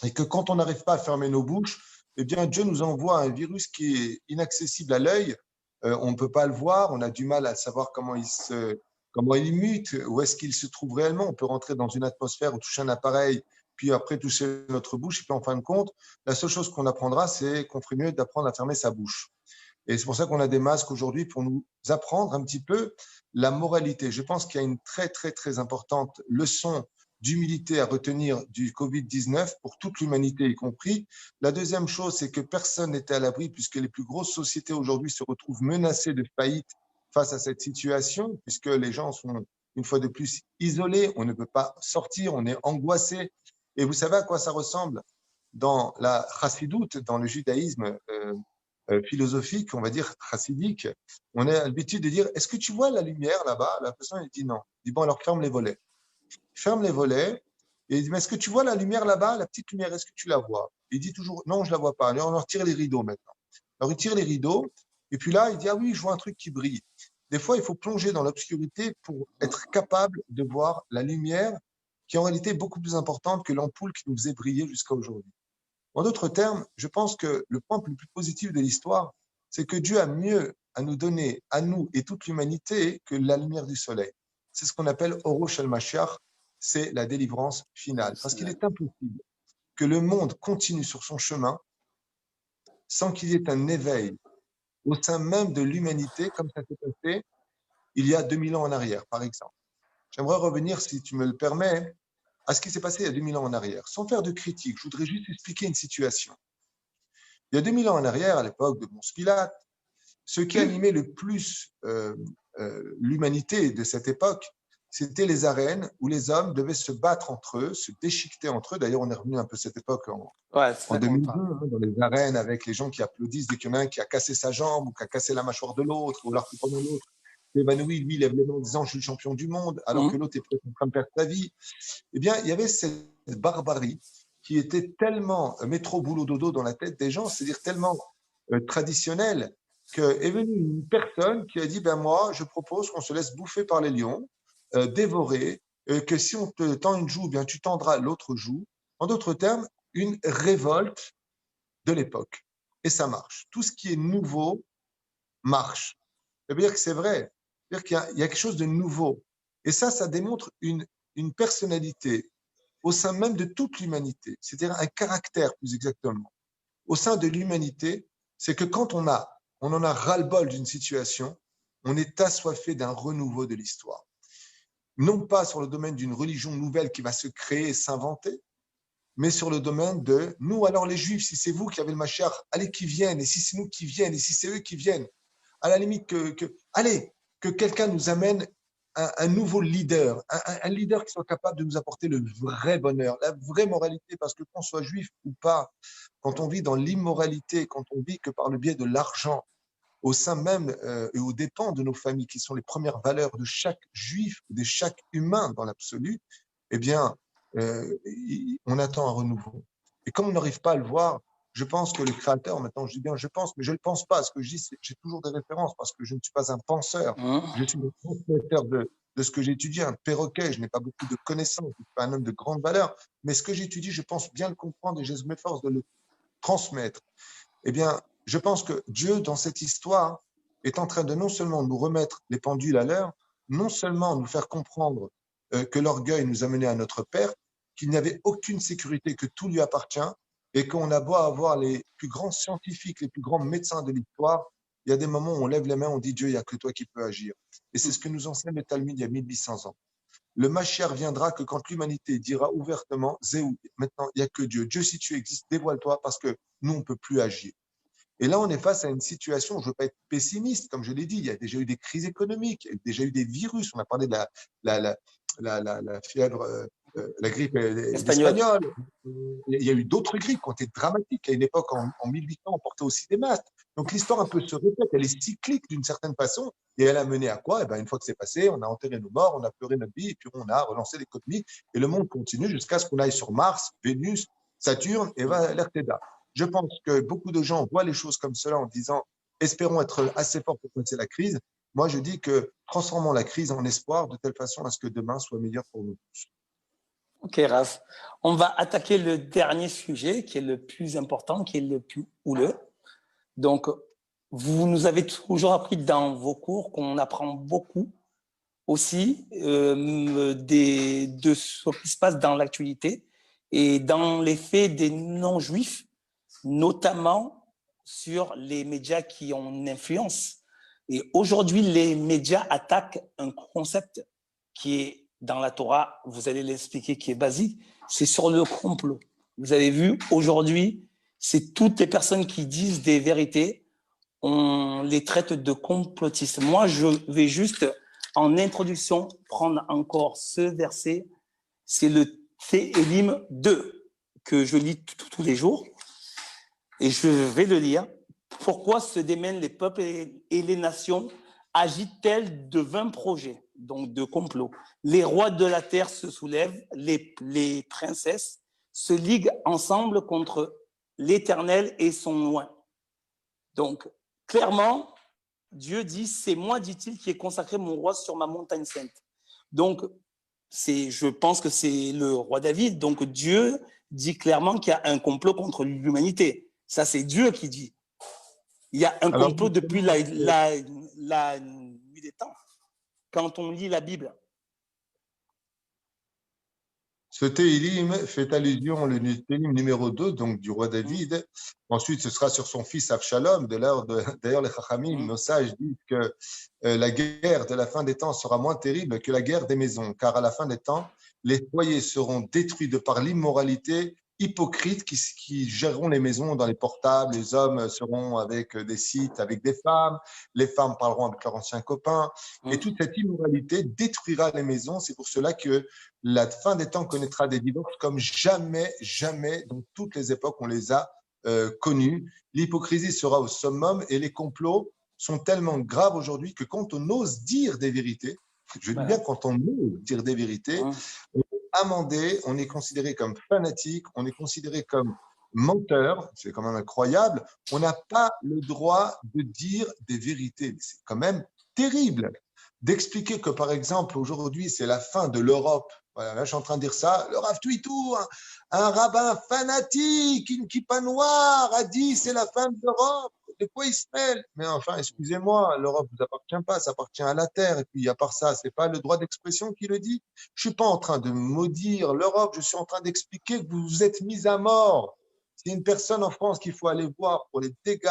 Et que quand on n'arrive pas à fermer nos bouches, eh bien, Dieu nous envoie un virus qui est inaccessible à l'œil. On ne peut pas le voir, on a du mal à savoir comment il mute, où est-ce qu'il se trouve réellement. On peut rentrer dans une atmosphère ou toucher un appareil, puis après toucher notre bouche. Et puis en fin de compte, la seule chose qu'on apprendra, c'est qu'on ferait mieux d'apprendre à fermer sa bouche. Et c'est pour ça qu'on a des masques aujourd'hui pour nous apprendre un petit peu la moralité. Je pense qu'il y a une très, très, très importante leçon d'humilité à retenir du Covid-19 pour toute l'humanité y compris. La deuxième chose, c'est que personne n'était à l'abri puisque les plus grosses sociétés aujourd'hui se retrouvent menacées de faillite face à cette situation, puisque les gens sont une fois de plus isolés, on ne peut pas sortir, on est angoissé. Et vous savez à quoi ça ressemble? Dans la chassidoute, dans le judaïsme philosophique, on va dire chassidique, on a l'habitude de dire, est-ce que tu vois la lumière là-bas? La personne elle dit non. Il dit bon, alors ferme les volets. Ferme les volets et il dit, mais est-ce que tu vois la lumière là-bas, la petite lumière, est-ce que tu la vois? Il dit toujours, non, je la vois pas. Alors on retire les rideaux maintenant. Alors il tire les rideaux et puis là, il dit, ah oui, je vois un truc qui brille. Des fois, il faut plonger dans l'obscurité pour être capable de voir la lumière qui est en réalité beaucoup plus importante que l'ampoule qui nous faisait briller jusqu'à aujourd'hui. En d'autres termes, je pense que le point le plus positif de l'histoire, c'est que Dieu a mieux à nous donner, à nous et toute l'humanité, que la lumière du soleil. C'est ce qu'on appelle Orosh al-Mashiach, c'est la délivrance finale. Parce qu'il est impossible que le monde continue sur son chemin sans qu'il y ait un éveil au sein même de l'humanité, comme ça s'est passé il y a 2000 ans en arrière, par exemple. J'aimerais revenir, si tu me le permets, à ce qui s'est passé il y a 2000 ans en arrière. Sans faire de critique, je voudrais juste expliquer une situation. Il y a 2000 ans en arrière, à l'époque de Ponce Pilate, ce qui animait le plus l'humanité de cette époque, c'était les arènes où les hommes devaient se battre entre eux, se déchiqueter entre eux. D'ailleurs, on est revenu un peu à cette époque en 2002, hein, dans les arènes avec les gens qui applaudissent dès qu'il y en a un qui a cassé sa jambe ou qui a cassé la mâchoire de l'autre, ou alors que pendant l'autre évanoui, lui, il lève les mains en disant « je suis le champion du monde », alors que l'autre est peut-être en train de perdre sa vie. Eh bien, il y avait cette barbarie qui était tellement métro boulot dodo dans la tête des gens, c'est-à-dire tellement traditionnelle, qu'est venue une personne qui a dit ben moi, je propose qu'on se laisse bouffer par les lions, dévorer, que si on te tend une joue, bien tu tendras l'autre joue. En d'autres termes, une révolte de l'époque. Et ça marche. Tout ce qui est nouveau marche. Ça veut dire que c'est vrai. C'est-à-dire qu'il y a quelque chose de nouveau. Et ça démontre une personnalité au sein même de toute l'humanité, c'est-à-dire un caractère plus exactement. Au sein de l'humanité, c'est que quand on en a ras-le-bol d'une situation, on est assoiffé d'un renouveau de l'histoire. Non pas sur le domaine d'une religion nouvelle qui va se créer et s'inventer, mais sur le domaine de nous, alors les Juifs, si c'est vous qui avez le Mashiach, allez qu'ils viennent, et si c'est nous qui viennent, et si c'est eux qui viennent, à la limite que quelqu'un nous amène un nouveau leader, un leader qui soit capable de nous apporter le vrai bonheur, la vraie moralité, parce que qu'on soit juif ou pas, quand on vit dans l'immoralité, quand on vit que par le biais de l'argent, au sein même et aux dépens de nos familles, qui sont les premières valeurs de chaque juif, de chaque humain dans l'absolu, eh bien, on attend un renouveau. Et comme on n'arrive pas à le voir, je pense que le Créateur, maintenant je dis bien je pense, mais je ne le pense pas. Ce que je dis, j'ai toujours des références parce que je ne suis pas un penseur. Je suis un transmetteur de ce que j'étudie, un perroquet. Je n'ai pas beaucoup de connaissances, je ne suis pas un homme de grande valeur. Mais ce que j'étudie, je pense bien le comprendre et je m'efforce de le transmettre. Eh bien, je pense que Dieu, dans cette histoire, est en train de non seulement nous remettre les pendules à l'heure, non seulement nous faire comprendre que l'orgueil nous a menés à notre perte, qu'il n'y avait aucune sécurité, que tout lui appartient, et qu'on a beau avoir les plus grands scientifiques, les plus grands médecins de l'histoire, il y a des moments où on lève les mains, on dit Dieu, il n'y a que toi qui peux agir. Et c'est ce que nous enseigne le Talmud il y a 1800 ans. le Mashiach viendra que quand l'humanité dira ouvertement, Zéou, maintenant, il n'y a que Dieu. Dieu, si tu existes, dévoile-toi parce que nous, on ne peut plus agir. Et là, on est face à une situation, je ne veux pas être pessimiste, comme je l'ai dit, il y a déjà eu des crises économiques, il y a déjà eu des virus, on a parlé de la fièvre, la grippe Espagnol. espagnole, il y a eu d'autres grippes qui ont été dramatiques. À une époque, en 1800, on portait aussi des masques. Donc l'histoire un peu se répète, elle est cyclique d'une certaine façon, et elle a mené à quoi? Une fois que c'est passé, on a enterré nos morts, on a pleuré notre vie, et puis on a relancé l'économie, et le monde continue jusqu'à ce qu'on aille sur Mars, Vénus, Saturne, et l'RTDA. Je pense que beaucoup de gens voient les choses comme cela en disant espérons être assez forts pour passer la crise. Moi, je dis que transformons la crise en espoir de telle façon à ce que demain soit meilleur pour nous tous. Ok, Raph. On va attaquer le dernier sujet qui est le plus important, qui est le plus houleux. Donc, vous nous avez toujours appris dans vos cours qu'on apprend beaucoup aussi de ce qui se passe dans l'actualité et dans les faits des non-juifs, notamment sur les médias qui ont une influence. Et aujourd'hui, les médias attaquent un concept qui est dans la Torah, vous allez l'expliquer, qui est basique, c'est sur le complot. Vous avez vu, aujourd'hui, c'est toutes les personnes qui disent des vérités, on les traite de complotistes. Moi, je vais juste, en introduction, prendre encore ce verset, c'est le Téhélim 2, que je lis tous les jours. Et je vais le lire. Pourquoi se démènent les peuples et les nations agitent-elles de vains projets, donc de complots? Les rois de la terre se soulèvent, les princesses se liguent ensemble contre l'Éternel et son loin. Donc, clairement, Dieu dit, c'est moi, dit-il, qui ai consacré mon roi sur ma montagne sainte. Donc, je pense que c'est le roi David. Donc, Dieu dit clairement qu'il y a un complot contre l'humanité. Ça, c'est Dieu qui dit. Il y a un complot depuis la nuit des temps, quand on lit la Bible. Ce Téhilim fait allusion au Téhilim numéro 2, donc du roi David. Ensuite, ce sera sur son fils Absalom. D'ailleurs, les Chachamim, nos sages, disent que la guerre de la fin des temps sera moins terrible que la guerre des maisons, car à la fin des temps, les foyers seront détruits de par l'immoralité hypocrites qui géreront les maisons dans les portables. Les hommes seront avec des sites, avec des femmes. Les femmes parleront avec leurs anciens copains. Et toute cette immoralité détruira les maisons. C'est pour cela que la fin des temps connaîtra des divorces comme jamais, jamais, dans toutes les époques, on les a connus. L'hypocrisie sera au summum et les complots sont tellement graves aujourd'hui que quand on ose dire des vérités, je dis bien quand on ose dire des vérités, on est amendé, on est considéré comme fanatique, on est considéré comme menteur, c'est quand même incroyable. On n'a pas le droit de dire des vérités. C'est quand même terrible d'expliquer que, par exemple, aujourd'hui, c'est la fin de l'Europe. Voilà, là, je suis en train de dire ça. Le Rav Twitou, un rabbin fanatique, une kippa noire, a dit c'est la fin de l'Europe. De quoi il se mêle? Mais enfin, excusez-moi, l'Europe ne vous appartient pas, ça appartient à la terre. Et puis, à part ça, ce n'est pas le droit d'expression qui le dit. Je ne suis pas en train de maudire l'Europe, je suis en train d'expliquer que vous vous êtes mis à mort. C'est une personne en France qu'il faut aller voir pour les dégâts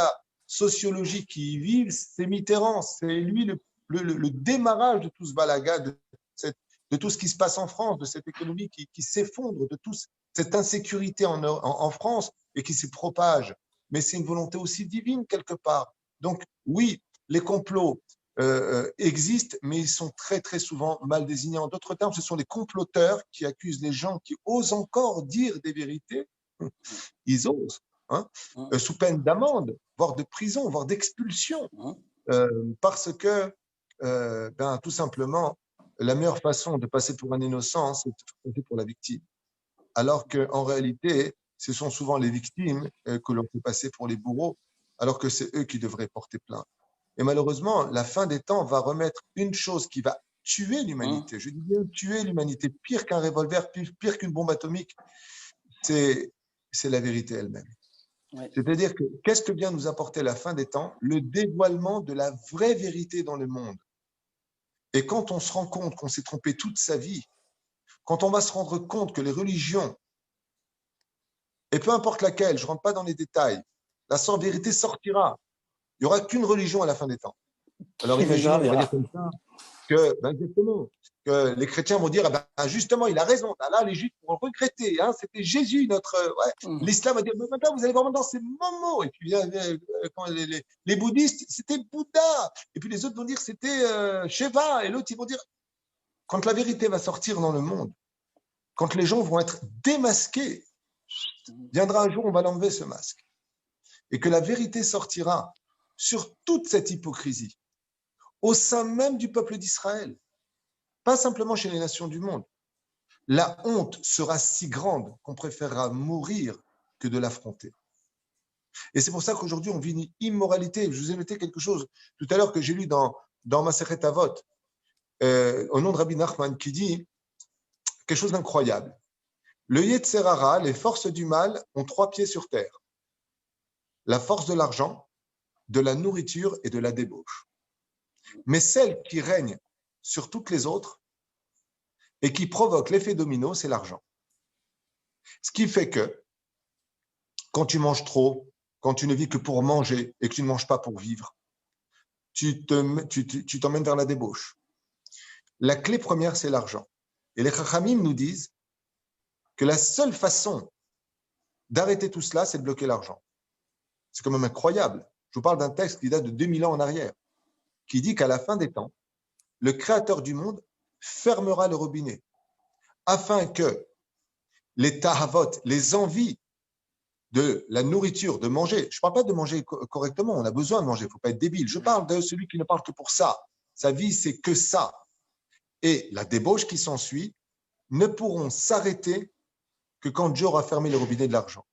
sociologiques qui y vivent, c'est Mitterrand. C'est lui le démarrage de tout ce balaga, de tout ce qui se passe en France, de cette économie qui s'effondre, de toute cette insécurité en France et qui se propage. Mais c'est une volonté aussi divine quelque part. Donc oui, les complots existent, mais ils sont très très souvent mal désignés. En d'autres termes, ce sont les comploteurs qui accusent les gens qui osent encore dire des vérités. Ils osent, sous peine d'amende, voire de prison, voire d'expulsion, parce que tout simplement, la meilleure façon de passer pour un innocent, c'est de passer pour la victime. Alors qu'en réalité, ce sont souvent les victimes que l'on fait passer pour les bourreaux, alors que c'est eux qui devraient porter plainte. Et malheureusement, la fin des temps va remettre une chose qui va tuer l'humanité. Je dis bien tuer l'humanité, pire qu'un revolver, pire qu'une bombe atomique, c'est la vérité elle-même. Ouais. C'est-à-dire que qu'est-ce que vient nous apporter la fin des temps? Le dévoilement de la vraie vérité dans le monde. Et quand on se rend compte qu'on s'est trompé toute sa vie, quand on va se rendre compte que les religions, et peu importe laquelle, je ne rentre pas dans les détails, la vérité sortira. Il n'y aura qu'une religion à la fin des temps. Alors imaginez, on va dire comme ça, exactement, que les chrétiens vont dire, ah ben, justement, il a raison. Là, les Juifs vont regretter. Hein, c'était Jésus, notre. Ouais. L'islam va dire, mais maintenant, vous allez voir dans ces moments. Et puis, quand les bouddhistes, c'était Bouddha. Et puis, les autres vont dire, c'était Shiva. Et l'autre, ils vont dire, quand la vérité va sortir dans le monde, quand les gens vont être démasqués, viendra un jour, on va l'enlever, ce masque. Et que la vérité sortira sur toute cette hypocrisie, au sein même du peuple d'Israël, pas simplement chez les nations du monde. La honte sera si grande qu'on préférera mourir que de l'affronter. Et c'est pour ça qu'aujourd'hui, on vit une immoralité. Je vous ai noté quelque chose tout à l'heure que j'ai lu dans Masechet Avot, au nom de Rabbi Nachman, qui dit quelque chose d'incroyable. Le Yetzer Hara, les forces du mal, ont 3 pieds sur terre. La force de l'argent, de la nourriture et de la débauche. Mais celle qui règne sur toutes les autres et qui provoque l'effet domino, c'est l'argent. Ce qui fait que quand tu manges trop, quand tu ne vis que pour manger et que tu ne manges pas pour vivre, tu t'emmènes vers la débauche. La clé première, c'est l'argent. Et les Chachamim nous disent que la seule façon d'arrêter tout cela, c'est de bloquer l'argent. C'est quand même incroyable. Je vous parle d'un texte qui date de 2000 ans en arrière, qui dit qu'à la fin des temps, le Créateur du monde fermera le robinet afin que les tahavot, les envies de la nourriture, de manger, je ne parle pas de manger correctement, on a besoin de manger, il ne faut pas être débile. Je parle de celui qui ne parle que pour ça. Sa vie, c'est que ça. Et la débauche qui s'ensuit ne pourront s'arrêter que quand Dieu aura fermé le robinet de l'argent.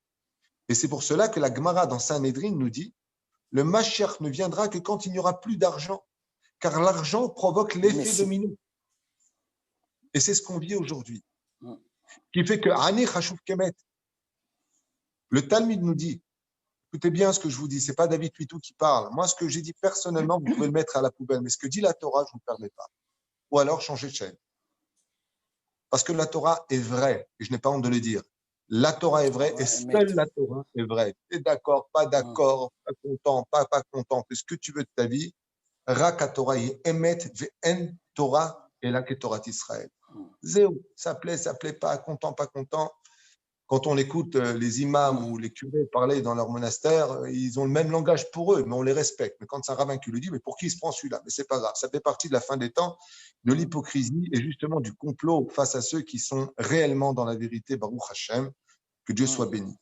Et c'est pour cela que la Gemara dans Sanhédrin nous dit le Mashiach ne viendra que quand il n'y aura plus d'argent, car l'argent provoque l'effet domino. Et c'est ce qu'on vit aujourd'hui. Qui fait que Ani Chashuv Kemet, le Talmud nous dit, écoutez bien ce que je vous dis, ce n'est pas David Huitou qui parle. Moi, ce que j'ai dit personnellement, vous pouvez le mettre à la poubelle, mais ce que dit la Torah, je ne vous le permets pas. Ou alors changer de chaîne. Parce que la Torah est vraie, et je n'ai pas honte de le dire. La Torah est vraie, et seule la Torah est vraie. Tu es d'accord, pas content, pas content, fais ce que tu veux de ta vie. Rak Torah y emet ve'en Torah et la Torah d'Israël. Zéro, ça plaît, pas content. Quand on écoute les imams ou les curés parler dans leur monastère, ils ont le même langage pour eux, mais on les respecte. Mais quand c'est un rabbin qui le dit, mais pour qui il se prend celui-là? Mais c'est pas grave, ça fait partie de la fin des temps, de l'hypocrisie et justement du complot face à ceux qui sont réellement dans la vérité, Baruch Hashem, que Dieu soit béni.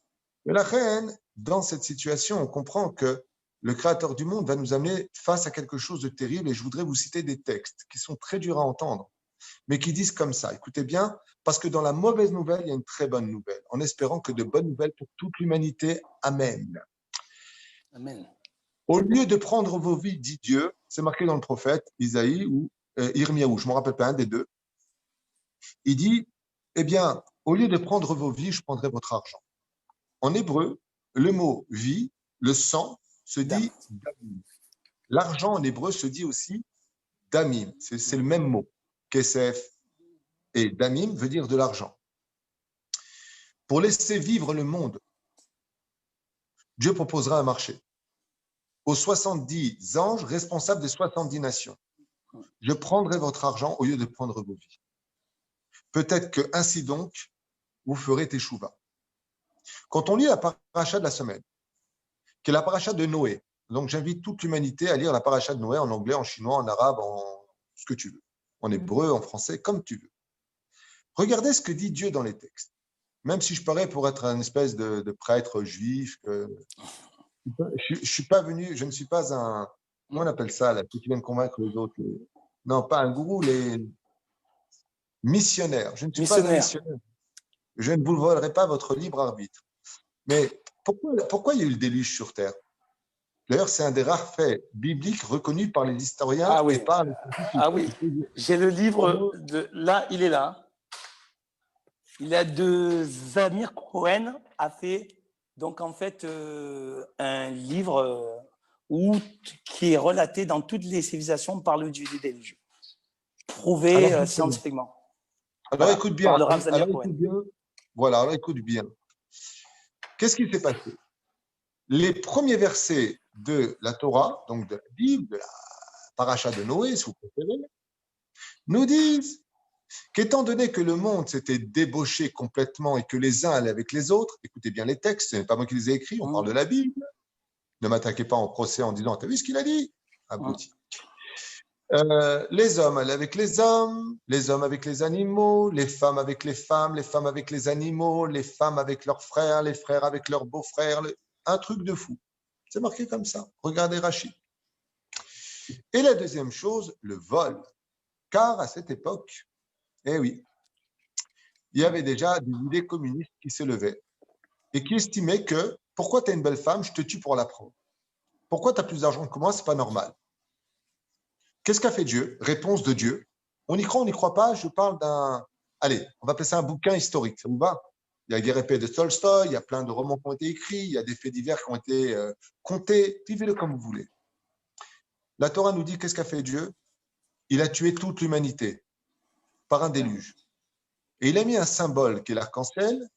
Mais la reine, dans cette situation, on comprend que le Créateur du monde va nous amener face à quelque chose de terrible, et je voudrais vous citer des textes qui sont très durs à entendre, mais qui disent comme ça, écoutez bien, parce que dans la mauvaise nouvelle, il y a une très bonne nouvelle, en espérant que de bonnes nouvelles pour toute l'humanité. Amen. Amen. Au lieu de prendre vos vies, dit Dieu, c'est marqué dans le prophète Isaïe ou Irmiaou, je ne me rappelle pas un des deux, il dit, eh bien, au lieu de prendre vos vies, je prendrai votre argent. En hébreu, le mot vie, le sang, se dit damim. L'argent en hébreu se dit aussi damim, c'est le même mot. Kesef et damim veut dire de l'argent. Pour laisser vivre le monde, Dieu proposera un marché aux 70 anges responsables des 70 nations. Je prendrai votre argent au lieu de prendre vos vies. Peut-être que ainsi donc, vous ferez teshuva. Quand on lit la paracha de la semaine, qui est la paracha de Noé, donc j'invite toute l'humanité à lire la paracha de Noé en anglais, en chinois, en arabe, en ce que tu veux, en hébreu, en français, comme tu veux. Regardez ce que dit Dieu dans les textes. Même si je parais pour être un espèce de prêtre juif, je ne suis pas un, comment on appelle ça, là, ceux qui viennent convaincre les autres, non, pas un gourou, les missionnaires. Je ne suis pas un missionnaire. Je ne vous volerai pas votre libre arbitre. Mais pourquoi il y a eu le déluge sur Terre? D'ailleurs, c'est un des rares faits bibliques reconnus par les historiens. Ah oui, et par les j'ai le livre, là, il est là. Il a de Zamir Cohen a fait, donc en fait, un livre qui est relaté dans toutes les civilisations par le du déluge. Prouvé scientifiquement. Alors écoute bien. Alors écoute bien. Qu'est-ce qui s'est passé? Les premiers versets de la Torah, donc de la Bible, de la paracha de Noé, si vous préférez, nous disent qu'étant donné que le monde s'était débauché complètement et que les uns allaient avec les autres, écoutez bien les textes, ce n'est pas moi qui les ai écrits, on parle de la Bible. Ne m'attaquez pas en procès en disant, t'as vu ce qu'il a dit? Abruti. Les hommes allaient avec les hommes avec les animaux, les femmes avec les femmes avec les animaux, les femmes avec leurs frères, les frères avec leurs beaux-frères. Un truc de fou. C'est marqué comme ça. Regardez Rachid. Et la deuxième chose, le vol. Car à cette époque, eh oui, il y avait déjà des idées communistes qui se levaient et qui estimaient que pourquoi tu as une belle femme, je te tue pour la prendre. Pourquoi tu as plus d'argent que moi, c'est pas normal. Qu'est-ce qu'a fait Dieu? Réponse de Dieu. On y croit, on n'y croit pas. Je parle d'un... Allez, on va appeler ça un bouquin historique. Ça vous va? Il y a Guerre et paix de Tolstoï, il y a plein de romans qui ont été écrits, il y a des faits divers qui ont été comptés. Vivez-le comme vous voulez. La Torah nous dit qu'est-ce qu'a fait Dieu? Il a tué toute l'humanité par un déluge. Et il a mis un symbole qui est l'arc-en-ciel,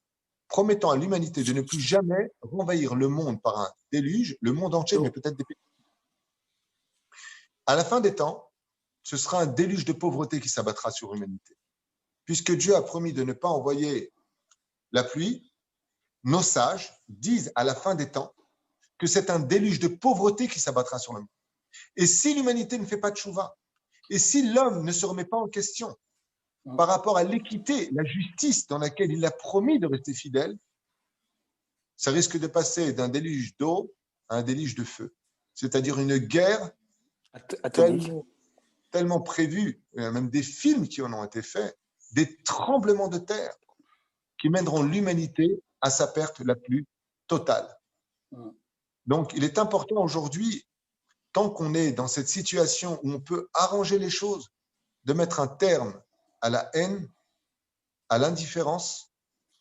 promettant à l'humanité de ne plus jamais renvahir le monde par un déluge, le monde entier, mais peut-être des pays. À la fin des temps, ce sera un déluge de pauvreté qui s'abattra sur l'humanité. Puisque Dieu a promis de ne pas envoyer la pluie, nos sages disent à la fin des temps que c'est un déluge de pauvreté qui s'abattra sur le monde. Et si l'humanité ne fait pas de tchouva, et si l'homme ne se remet pas en question par rapport à l'équité, la justice dans laquelle il a promis de rester fidèle, ça risque de passer d'un déluge d'eau à un déluge de feu. C'est-à-dire une guerre tellement prévue, il y a même des films qui en ont été faits, des tremblements de terre qui mèneront l'humanité à sa perte la plus totale. Donc, il est important aujourd'hui, tant qu'on est dans cette situation où on peut arranger les choses, de mettre un terme à la haine, à l'indifférence,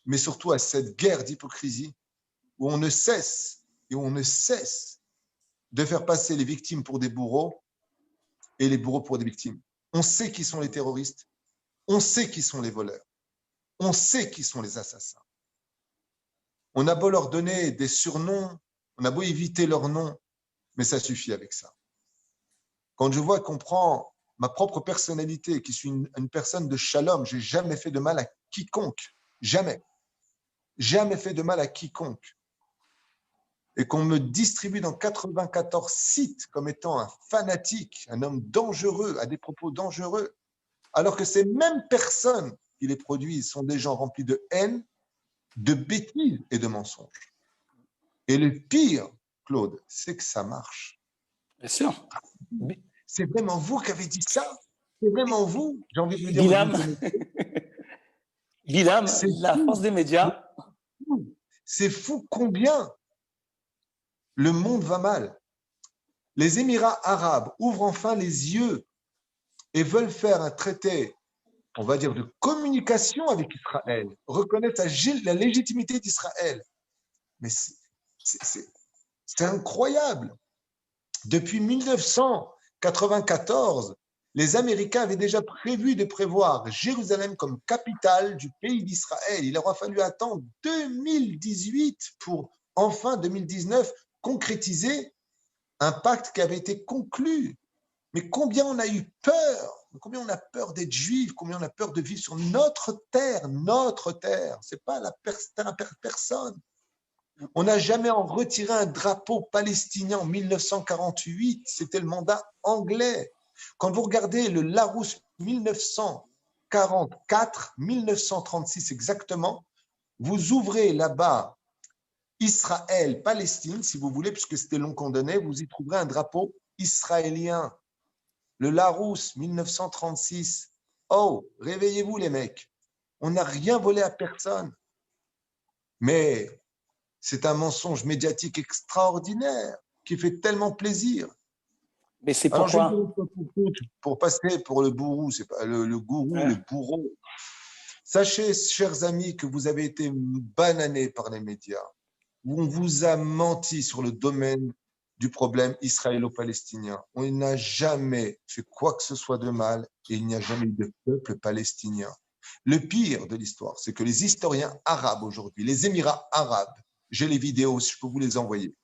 mais surtout à cette guerre d'hypocrisie où on ne cesse de faire passer les victimes pour des bourreaux et les bourreaux pour des victimes. On sait qui sont les terroristes, on sait qui sont les voleurs, on sait qui sont les assassins. On a beau leur donner des surnoms, on a beau éviter leurs noms, mais ça suffit avec ça. Quand je vois qu'on prend ma propre personnalité, qui suis une personne de shalom, j'ai jamais fait de mal à quiconque, jamais fait de mal à quiconque, et qu'on me distribue dans 94 sites comme étant un fanatique, un homme dangereux, à des propos dangereux, alors que ces mêmes personnes qui les produisent sont des gens remplis de haine, de bêtises et de mensonges. Et le pire, Claude, c'est que ça marche. Bien sûr. C'est vraiment vous qui avez dit ça? C'est vraiment vous? J'ai envie de vous dire. Guilhem, la force des médias. C'est fou combien le monde va mal. Les Émirats arabes ouvrent enfin les yeux et veulent faire un traité, on va dire, de communication avec Israël, reconnaître la légitimité d'Israël. Mais c'est incroyable. Depuis 1994, les Américains avaient déjà prévu de prévoir Jérusalem comme capitale du pays d'Israël. Il aura fallu attendre 2018 pour, enfin 2019, concrétiser un pacte qui avait été conclu. Mais combien on a eu peur, combien on a peur d'être juif, combien on a peur de vivre sur notre terre, c'est pas la personne. On n'a jamais en retiré un drapeau palestinien en 1948, c'était le mandat anglais. Quand vous regardez le Larousse 1944, 1936 exactement, vous ouvrez là-bas Israël-Palestine, si vous voulez, puisque c'était long qu'on donnait, vous y trouverez un drapeau israélien. Le Larousse 1936. Oh, réveillez-vous les mecs. On n'a rien volé à personne. Mais c'est un mensonge médiatique extraordinaire qui fait tellement plaisir. Mais c'est pourquoi? Pour passer pour le bourreau, c'est pas le gourou, le bourreau. Sachez, chers amis, que vous avez été bananés par les médias, où on vous a menti sur le domaine du problème israélo-palestinien. On n'a jamais fait quoi que ce soit de mal et il n'y a jamais eu de peuple palestinien. Le pire de l'histoire, c'est que les historiens arabes aujourd'hui, les Émirats arabes, j'ai les vidéos, je peux vous les envoyer,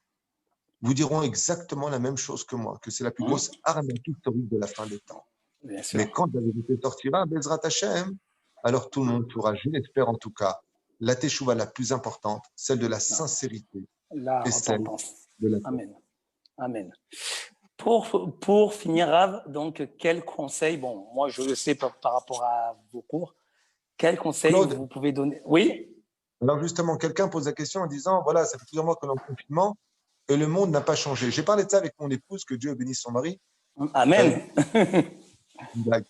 vous diront exactement la même chose que moi, que c'est la plus grosse arnaque historique de la fin des temps. Bien sûr. Mais quand la vérité sortira, Bezrat Hashem, alors tout le monde pourra, je l'espère en tout cas, la teshuva la plus importante, celle de la sincérité La et celle repentance. de la foi. Amen. Amen. Pour finir, Rav, donc, quel conseil, bon, moi je le sais par rapport à vos cours, quel conseil Claude, vous pouvez donner? Oui? alors justement, quelqu'un pose la question en disant, voilà, ça fait plusieurs mois qu'on est en confinement et le monde n'a pas changé. J'ai parlé de ça avec mon épouse, que Dieu bénisse son mari. Amen. Une blague.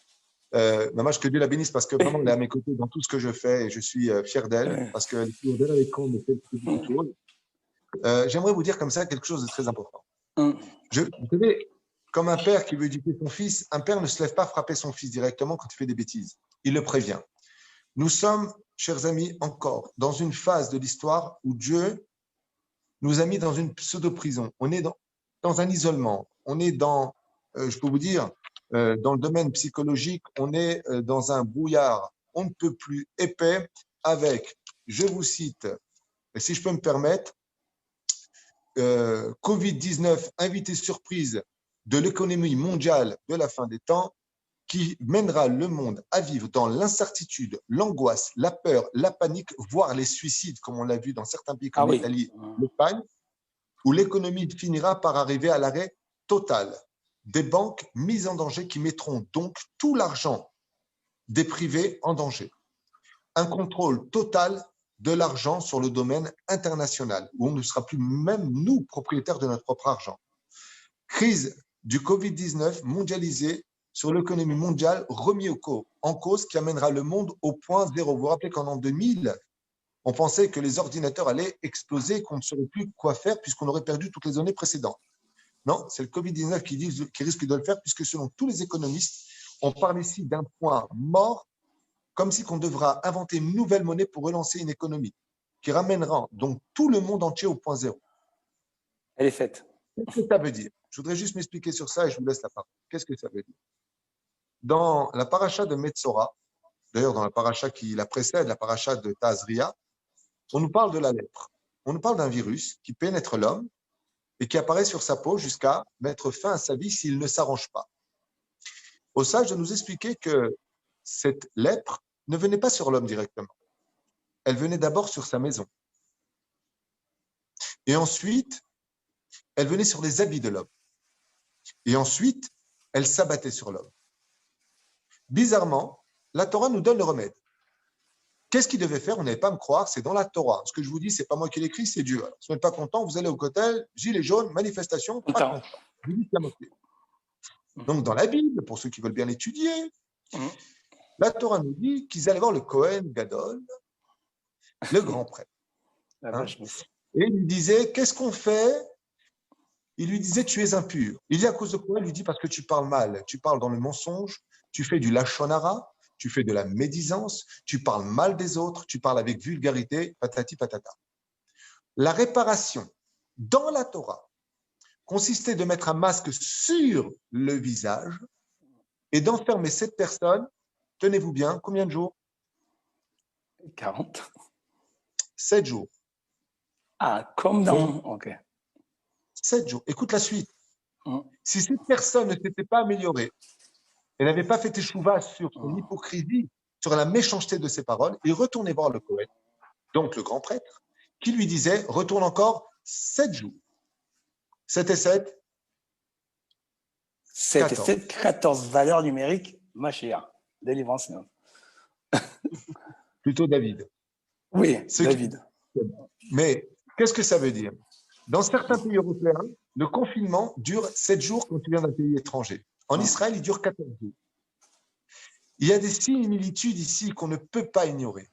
Maman, que Dieu la bénisse parce que vraiment, elle est à mes côtés dans tout ce que je fais et je suis fier d'elle parce qu'elle est toujours d'elle avec quand on me fait beaucoup de choses. J'aimerais vous dire comme ça quelque chose de très important. Vous savez, comme un père qui veut éduquer son fils, un père ne se lève pas frapper son fils directement quand il fait des bêtises. Il le prévient. Nous sommes, chers amis, encore dans une phase de l'histoire où Dieu nous a mis dans une pseudo-prison. On est dans un isolement. On est dans, je peux vous dire, dans le domaine psychologique, on est dans un brouillard. On ne peut plus épais avec, je vous cite, et si je peux me permettre, Covid-19, invité surprise de l'économie mondiale de la fin des temps, qui mènera le monde à vivre dans l'incertitude, l'angoisse, la peur, la panique, voire les suicides, comme on l'a vu dans certains pays comme l'Italie, l'Espagne, où l'économie finira par arriver à l'arrêt total. Des banques mises en danger qui mettront donc tout l'argent des privés en danger. Un contrôle total de l'argent sur le domaine international, où on ne sera plus même nous propriétaires de notre propre argent. Crise du Covid-19 mondialisée sur l'économie mondiale remis en cause qui amènera le monde au point zéro. Vous vous rappelez qu'en 2000, on pensait que les ordinateurs allaient exploser, qu'on ne saurait plus quoi faire puisqu'on aurait perdu toutes les années précédentes. Non, c'est le Covid-19 qui risque de le faire puisque selon tous les économistes, on parle ici d'un point mort, comme si qu'on devra inventer une nouvelle monnaie pour relancer une économie qui ramènera donc tout le monde entier au point zéro. Elle est faite. Qu'est-ce que ça veut dire? Je voudrais juste m'expliquer sur ça et je vous laisse la parole. Qu'est-ce que ça veut dire? Dans la paracha de Metzora, d'ailleurs dans la paracha qui la précède, la paracha de Tazria, on nous parle de la lèpre. On nous parle d'un virus qui pénètre l'homme et qui apparaît sur sa peau jusqu'à mettre fin à sa vie s'il ne s'arrange pas. Au sage de nous expliquer que cette lèpre ne venait pas sur l'homme directement. Elle venait d'abord sur sa maison. Et ensuite, elle venait sur les habits de l'homme. Et ensuite, elle s'abattait sur l'homme. Bizarrement, la Torah nous donne le remède. Qu'est-ce qu'il devait faire? On n'allait pas me croire, c'est dans la Torah. Ce que je vous dis, ce n'est pas moi qui l'écris, c'est Dieu. Alors, si vous n'êtes pas content, vous allez au cotel, gilet jaune, manifestation, pas content. Donc, dans la Bible, pour ceux qui veulent bien l'étudier, la Torah nous dit qu'ils allaient voir le Kohen Gadol, le grand prêtre. Hein? Et il lui disait, qu'est-ce qu'on fait? Il lui disait, tu es impur. Il dit, à cause de quoi? Il lui dit, parce que tu parles mal, tu parles dans le mensonge, tu fais du lachon hara, tu fais de la médisance, tu parles mal des autres, tu parles avec vulgarité, patati patata. La réparation dans la Torah consistait de mettre un masque sur le visage et d'enfermer cette personne, tenez-vous bien, combien de jours? 40. 7 jours. Ah, comme dans... Ok. 7 jours. Écoute la suite. Si cette personne ne s'était pas améliorée, elle n'avait pas fait teshuva sur son hypocrisie, sur la méchanceté de ses paroles, il retournait voir le Kohen, donc le grand prêtre, qui lui disait, retourne encore 7 jours. 7 et 7 7 et 7, 14 valeurs numériques, Mashiach, délivrance. Plutôt David. Oui, David. Mais qu'est-ce que ça veut dire? Dans certains pays européens, le confinement dure 7 jours quand tu viens d'un pays étranger. En Israël, il dure 14 jours. Il y a des similitudes ici qu'on ne peut pas ignorer.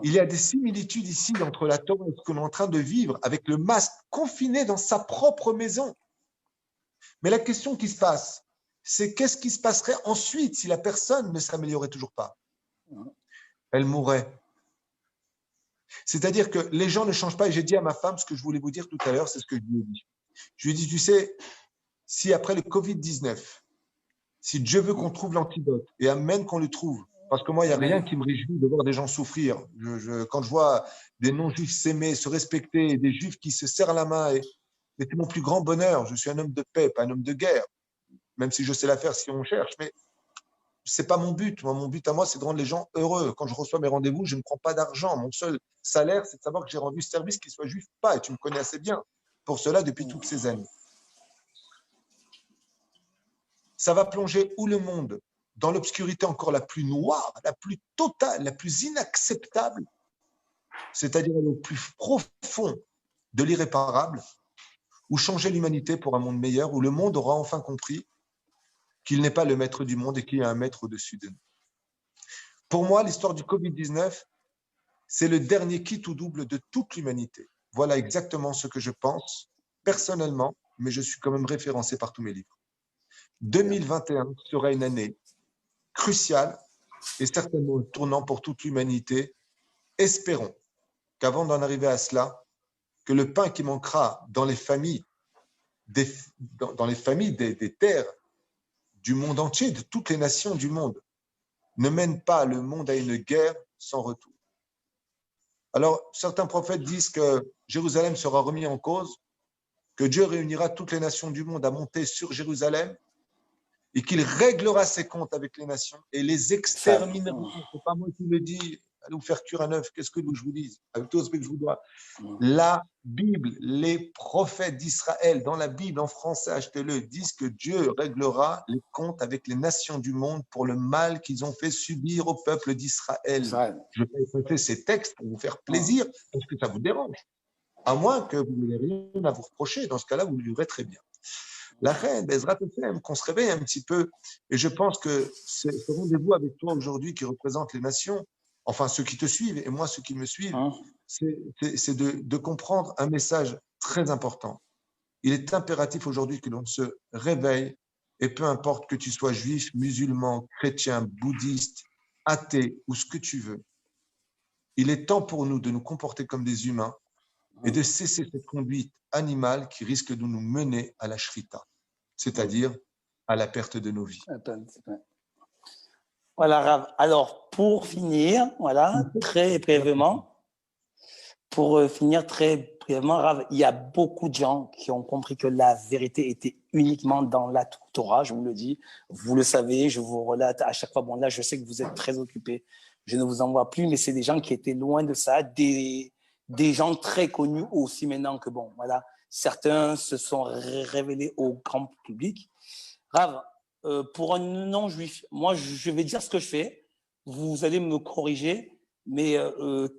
Il y a des similitudes ici entre la Torah et ce qu'on est en train de vivre avec le masque confiné dans sa propre maison. Mais la question qui se passe, c'est qu'est-ce qui se passerait ensuite si la personne ne s'améliorait toujours pas? Elle mourrait. C'est-à-dire que les gens ne changent pas. Et j'ai dit à ma femme ce que je voulais vous dire tout à l'heure, c'est ce que je lui ai dit. Je lui ai dit, tu sais, si après le Covid-19, si Dieu veut qu'on trouve l'antidote, et amène qu'on le trouve, parce que moi, il n'y a rien qui me réjouit de voir des gens souffrir. Quand je vois des non-juifs s'aimer, se respecter, des juifs qui se serrent la main, c'est mon plus grand bonheur. Je suis un homme de paix, pas un homme de guerre, même si je sais la faire si on cherche. Mais c'est pas mon but. Moi, mon but à moi, c'est de rendre les gens heureux. Quand je reçois mes rendez-vous, je ne prends pas d'argent. Mon seul salaire, c'est de savoir que j'ai rendu service, qu'il soit juif ou pas. Et tu me connais assez bien pour cela depuis toutes ces années. Ça va plonger où le monde? Dans l'obscurité encore la plus noire, la plus totale, la plus inacceptable, c'est-à-dire le plus profond de l'irréparable, ou changer l'humanité pour un monde meilleur, où le monde aura enfin compris qu'il n'est pas le maître du monde et qu'il y a un maître au-dessus de nous. Pour moi, l'histoire du Covid-19, c'est le dernier quitte ou double de toute l'humanité. Voilà exactement ce que je pense personnellement, mais je suis quand même référencé par tous mes livres. 2021 sera une année cruciale et certainement un tournant pour toute l'humanité. Espérons qu'avant d'en arriver à cela, que le pain qui manquera dans les familles, des terres du monde entier, de toutes les nations du monde, ne mène pas le monde à une guerre sans retour. Alors, certains prophètes disent que Jérusalem sera remis en cause, que Dieu réunira toutes les nations du monde à monter sur Jérusalem et qu'il réglera ses comptes avec les nations et les exterminera. Ce n'est pas moi qui le dis. Allez vous faire cuire un œuf, qu'est-ce que je vous dis? Avec tout le respect que je vous dois. La Bible, les prophètes d'Israël, dans la Bible en français, achetez-le, disent que Dieu réglera les comptes avec les nations du monde pour le mal qu'ils ont fait subir au peuple d'Israël. Je vais pas effacer ces textes pour vous faire plaisir, parce que ça vous dérange. À moins que vous n'ayez rien à vous reprocher. Dans ce cas-là, vous le vivrez très bien. La reine, Bezrat Hashem, qu'on se réveille un petit peu. Et je pense que ce rendez-vous avec toi aujourd'hui qui représente les nations, enfin ceux qui te suivent et moi ceux qui me suivent, c'est de comprendre un message très important. Il est impératif aujourd'hui que l'on se réveille et peu importe que tu sois juif, musulman, chrétien, bouddhiste, athée ou ce que tu veux, il est temps pour nous de nous comporter comme des humains et de cesser cette conduite animale qui risque de nous mener à la shrita, c'est-à-dire à la perte de nos vies. Voilà, Rav. Alors, pour finir, voilà, très brièvement, Rav, il y a beaucoup de gens qui ont compris que la vérité était uniquement dans la Torah, je vous le dis. Vous le savez, je vous relate à chaque fois. Bon, là, je sais que vous êtes très occupés. Je ne vous envoie plus, mais c'est des gens qui étaient loin de ça, des gens très connus aussi maintenant que, bon, voilà, certains se sont révélés au grand public. Rav, pour un non-juif, moi, je vais dire ce que je fais. Vous allez me corriger. Mais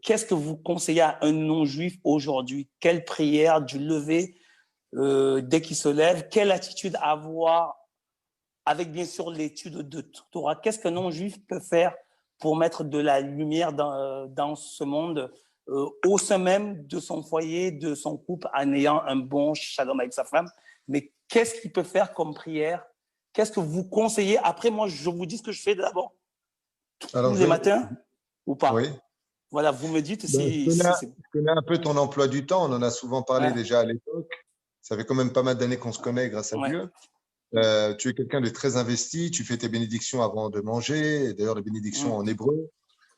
qu'est-ce que vous conseillez à un non-juif aujourd'hui? Quelle prière du lever dès qu'il se lève? Quelle attitude avoir avec bien sûr l'étude de Torah? Qu'est-ce qu'un non-juif peut faire pour mettre de la lumière dans ce monde au sein même de son foyer, de son couple, en ayant un bon shalom avec sa femme? Mais qu'est-ce qu'il peut faire comme prière? Qu'est-ce que vous conseillez? Après, moi, je vous dis ce que je fais d'abord. Tous les matins ou pas? Oui. Voilà, vous me dites si... Je connais un peu ton emploi du temps. On en a souvent parlé déjà à l'époque. Ça fait quand même pas mal d'années qu'on se connaît grâce à Dieu. Tu es quelqu'un de très investi. Tu fais tes bénédictions avant de manger. D'ailleurs, les bénédictions en hébreu,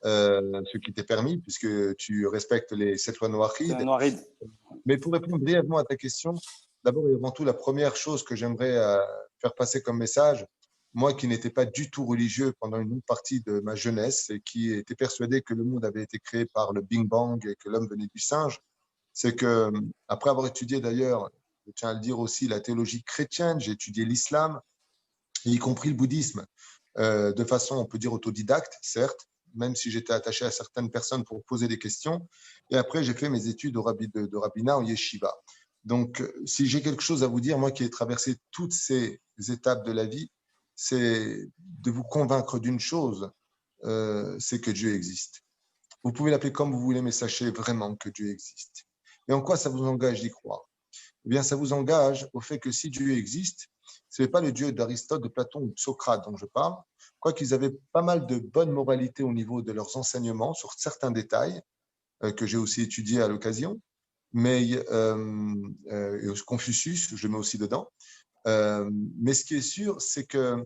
ce qui t'est permis puisque tu respectes les 7 lois noachides. Mais pour répondre brièvement à ta question, d'abord et avant tout, la première chose que j'aimerais faire passer comme message, moi qui n'étais pas du tout religieux pendant une longue partie de ma jeunesse et qui était persuadé que le monde avait été créé par le Big Bang et que l'homme venait du singe, c'est que, après avoir étudié d'ailleurs, je tiens à le dire aussi, la théologie chrétienne, j'ai étudié l'islam, y compris le bouddhisme, de façon, on peut dire, autodidacte, certes, même si j'étais attaché à certaines personnes pour poser des questions. Et après, j'ai fait mes études de rabbinat en yeshiva. Donc, si j'ai quelque chose à vous dire, moi qui ai traversé toutes ces étapes de la vie, c'est de vous convaincre d'une chose, c'est que Dieu existe. Vous pouvez l'appeler comme vous voulez, mais sachez vraiment que Dieu existe. Et en quoi ça vous engage d'y croire? Eh bien, ça vous engage au fait que si Dieu existe, ce n'est pas le Dieu d'Aristote, de Platon ou de Socrate dont je parle, quoiqu'ils avaient pas mal de bonne moralité au niveau de leurs enseignements sur certains détails que j'ai aussi étudiés à l'occasion, mais Confucius, je le mets aussi dedans. Mais ce qui est sûr, c'est que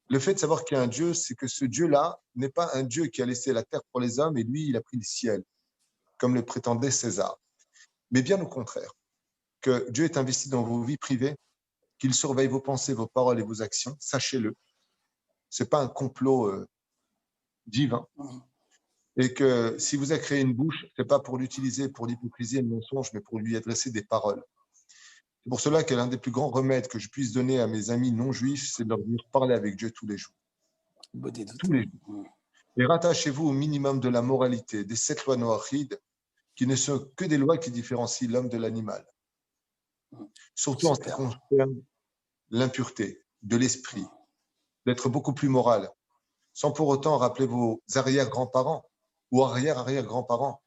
le fait de savoir qu'il y a un Dieu, c'est que ce Dieu-là n'est pas un Dieu qui a laissé la terre pour les hommes et lui, il a pris le ciel, comme le prétendait César. Mais bien au contraire, que Dieu est investi dans vos vies privées, qu'il surveille vos pensées, vos paroles et vos actions, sachez-le. Ce n'est pas un complot divin. Et que si vous avez créé une bouche, ce n'est pas pour l'utiliser pour l'hypocrisie et le mensonge, mais pour lui adresser des paroles. C'est pour cela que l'un des plus grands remèdes que je puisse donner à mes amis non-juifs, c'est de leur dire parler avec Dieu tous les jours. Tous les jours. Et rattachez-vous au minimum de la moralité, des 7 lois noachides, qui ne sont que des lois qui différencient l'homme de l'animal. Surtout en ce qui concerne l'impureté de l'esprit, d'être beaucoup plus moral, sans pour autant rappeler vos arrière-grands-parents ou arrière-arrière-grands-parents,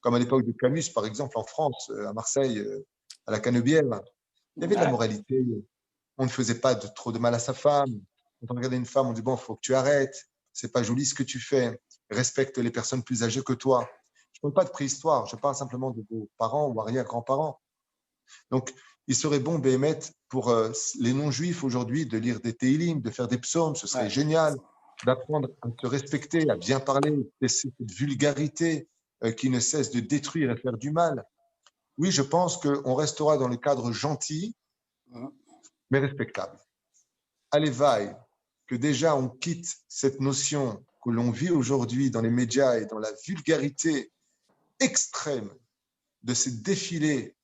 comme à l'époque de Camus, par exemple, en France, à Marseille, à la Canebière. Il y avait de la moralité. On ne faisait pas trop de mal à sa femme. Quand on regardait une femme, on dit, bon, il faut que tu arrêtes. C'est pas joli ce que tu fais. Respecte les personnes plus âgées que toi. Je ne parle pas de préhistoire. Je parle simplement de vos parents ou arrière-grands-parents. Donc, il serait bon, Béhémet, pour les non-juifs aujourd'hui, de lire des Téhilim, de faire des psaumes. Ce serait génial d'apprendre à se respecter, à bien parler, cette vulgarité qui ne cesse de détruire et faire du mal. Oui, je pense qu'on restera dans le cadre gentil, mais respectable. Allez, vaille, que déjà on quitte cette notion que l'on vit aujourd'hui dans les médias et dans la vulgarité extrême de ces défilés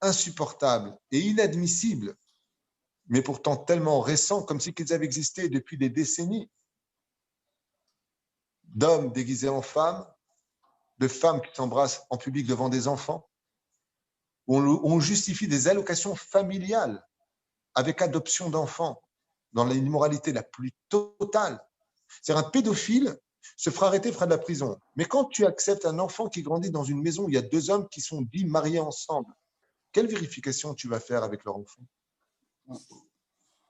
insupportables et inadmissibles, mais pourtant tellement récents, comme si qu'ils avaient existé depuis des décennies, d'hommes déguisés en femmes, de femmes qui s'embrassent en public devant des enfants, où on justifie des allocations familiales avec adoption d'enfants, dans l'immoralité la plus totale. C'est-à-dire un pédophile se fera arrêter, fera de la prison. Mais quand tu acceptes un enfant qui grandit dans une maison où il y a 2 hommes qui sont dits mariés ensemble, quelle vérification tu vas faire avec leur enfant?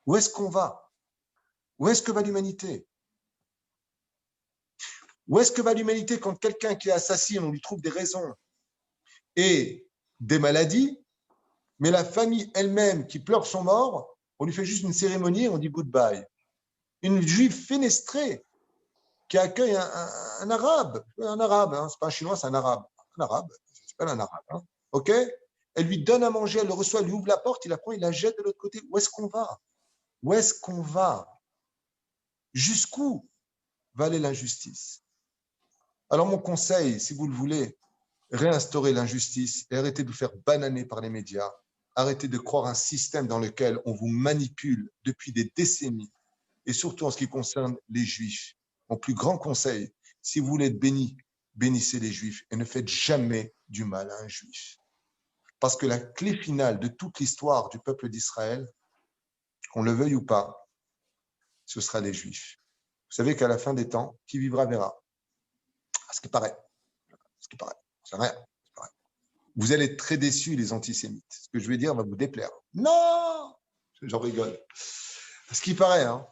Où est-ce qu'on va? Où est-ce que va l'humanité? Où est-ce que va l'humanité quand quelqu'un qui assassine, on lui trouve des raisons et des maladies, mais la famille elle-même qui pleure son mort, on lui fait juste une cérémonie et on dit goodbye. Une juive fenestrée qui accueille un arabe, hein, c'est pas un chinois, c'est un arabe, c'est pas un arabe, hein, ok? Elle lui donne à manger, elle le reçoit, elle lui ouvre la porte, il la prend, il la jette de l'autre côté. Où est-ce qu'on va? Où est-ce qu'on va? Jusqu'où va aller l'injustice? Alors mon conseil, si vous le voulez, réinstaurer l'injustice et arrêtez de vous faire bananer par les médias. Arrêtez de croire un système dans lequel on vous manipule depuis des décennies, et surtout en ce qui concerne les Juifs. Mon plus grand conseil, si vous voulez être béni, bénissez les Juifs et ne faites jamais du mal à un Juif. Parce que la clé finale de toute l'histoire du peuple d'Israël, qu'on le veuille ou pas, ce sera les Juifs. Vous savez qu'à la fin des temps, qui vivra verra. À ce qui paraît. C'est rien. Vous allez être très déçus, les antisémites. Ce que je vais dire va vous déplaire. Non! J'en rigole. Ce qui paraît, hein,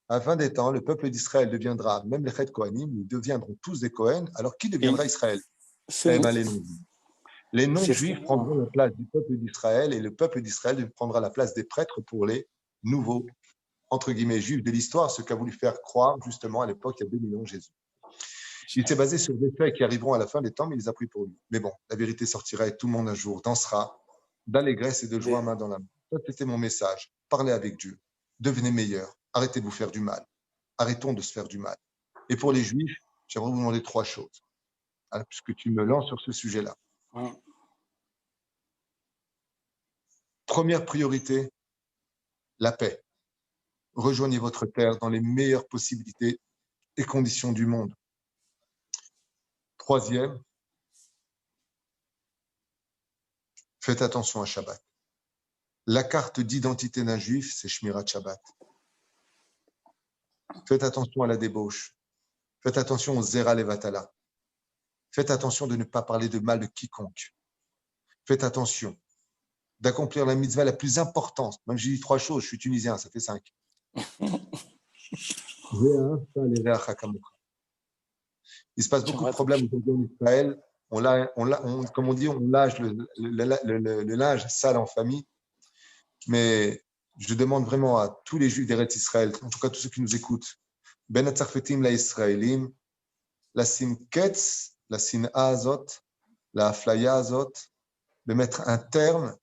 à la fin des temps, le peuple d'Israël deviendra, même les Chet Kohanim, ils deviendront tous des Kohen. Alors qui deviendra Israël? Eh bien, les non-juifs. Les non-juifs prendront la place du peuple d'Israël et le peuple d'Israël prendra la place des prêtres pour les nouveaux, entre guillemets, juifs de l'histoire, ce qu'a voulu faire croire justement à l'époque, il y a 2000 ans, Jésus. Il s'est basé sur des faits qui arriveront à la fin des temps, mais il les a pris pour lui. Mais bon, la vérité sortira et tout le monde un jour dansera d'allégresse et de joie main dans la main. Ça, c'était mon message. Parlez avec Dieu. Devenez meilleur. Arrêtez de vous faire du mal. Arrêtons de se faire du mal. Et pour les Juifs, j'aimerais vous demander 3 choses. Alors, puisque tu me lances sur ce sujet-là. Première priorité, la paix. Rejoignez votre terre dans les meilleures possibilités et conditions du monde. Troisième, faites attention à Shabbat. La carte d'identité d'un juif, c'est Shmirat Shabbat. Faites attention à la débauche. Faites attention aux Zera Levatala. Faites attention de ne pas parler de mal de quiconque. Faites attention d'accomplir la mitzvah la plus importante. Même j'ai dit 3 choses, je suis tunisien, ça fait 5. Il se passe beaucoup de problèmes aujourd'hui en Israël. Comme on dit, on lâche le linge sale en famille. Mais je demande vraiment à tous les Juifs d'Eretz Israël, en tout cas tous ceux qui nous écoutent, Ben Atzarfetim la Israélim, la Simketz, la Sin'a Azot, la Aflaya Azot, de mettre un terme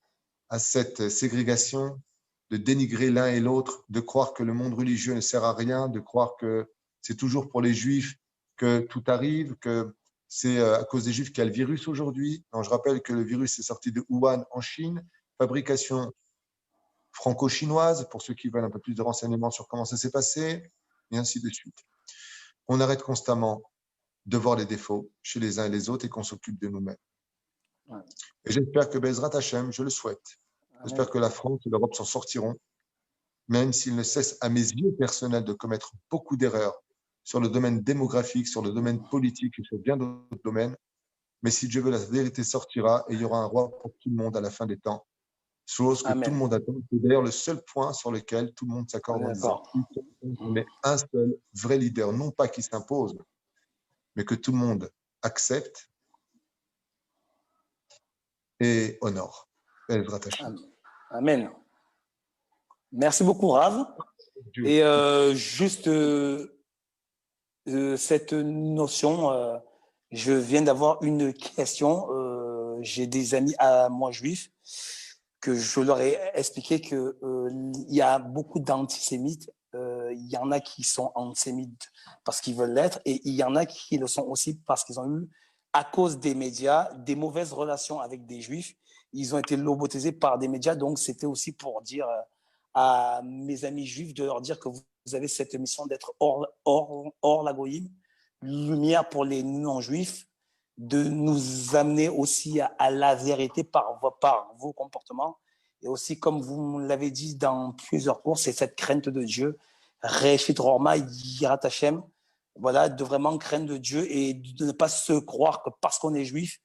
à cette ségrégation, de dénigrer l'un et l'autre, de croire que le monde religieux ne sert à rien, de croire que c'est toujours pour les Juifs que tout arrive, que c'est à cause des Juifs qu'il y a le virus aujourd'hui. Non, je rappelle que le virus est sorti de Wuhan en Chine, fabrication franco-chinoise, pour ceux qui veulent un peu plus de renseignements sur comment ça s'est passé, et ainsi de suite. On arrête constamment de voir les défauts chez les uns et les autres et qu'on s'occupe de nous-mêmes. Ouais. Et j'espère que Bezrat Hashem, je le souhaite, j'espère que la France et l'Europe s'en sortiront, même s'ils ne cessent à mes yeux personnels de commettre beaucoup d'erreurs sur le domaine démographique, sur le domaine politique et sur bien d'autres domaines. Mais si Dieu veut, la vérité sortira et il y aura un roi pour tout le monde à la fin des temps. Chose que Amen. Tout le monde attend. C'est d'ailleurs le seul point sur lequel tout le monde s'accorde en disant qu'on est un seul vrai leader, non pas qui s'impose, mais que tout le monde accepte et honore. Amen. Merci beaucoup, Rav. Et juste cette notion, je viens d'avoir une question. J'ai des amis à moi juifs que je leur ai expliqué que il y a beaucoup d'antisémites. Il y en a qui sont antisémites parce qu'ils veulent l'être et il y en a qui le sont aussi parce qu'ils ont eu, à cause des médias, des mauvaises relations avec des juifs. Ils ont été lobotisés par des médias. Donc, c'était aussi pour dire à mes amis juifs de leur dire que vous avez cette mission d'être hors la goïm, lumière pour les non-juifs, de nous amener aussi à la vérité par vos comportements. Et aussi, comme vous l'avez dit dans plusieurs cours, c'est cette crainte de Dieu, Réchit Rorma, Yirat Hashem, voilà, de vraiment craindre Dieu et de ne pas se croire que parce qu'on est juif,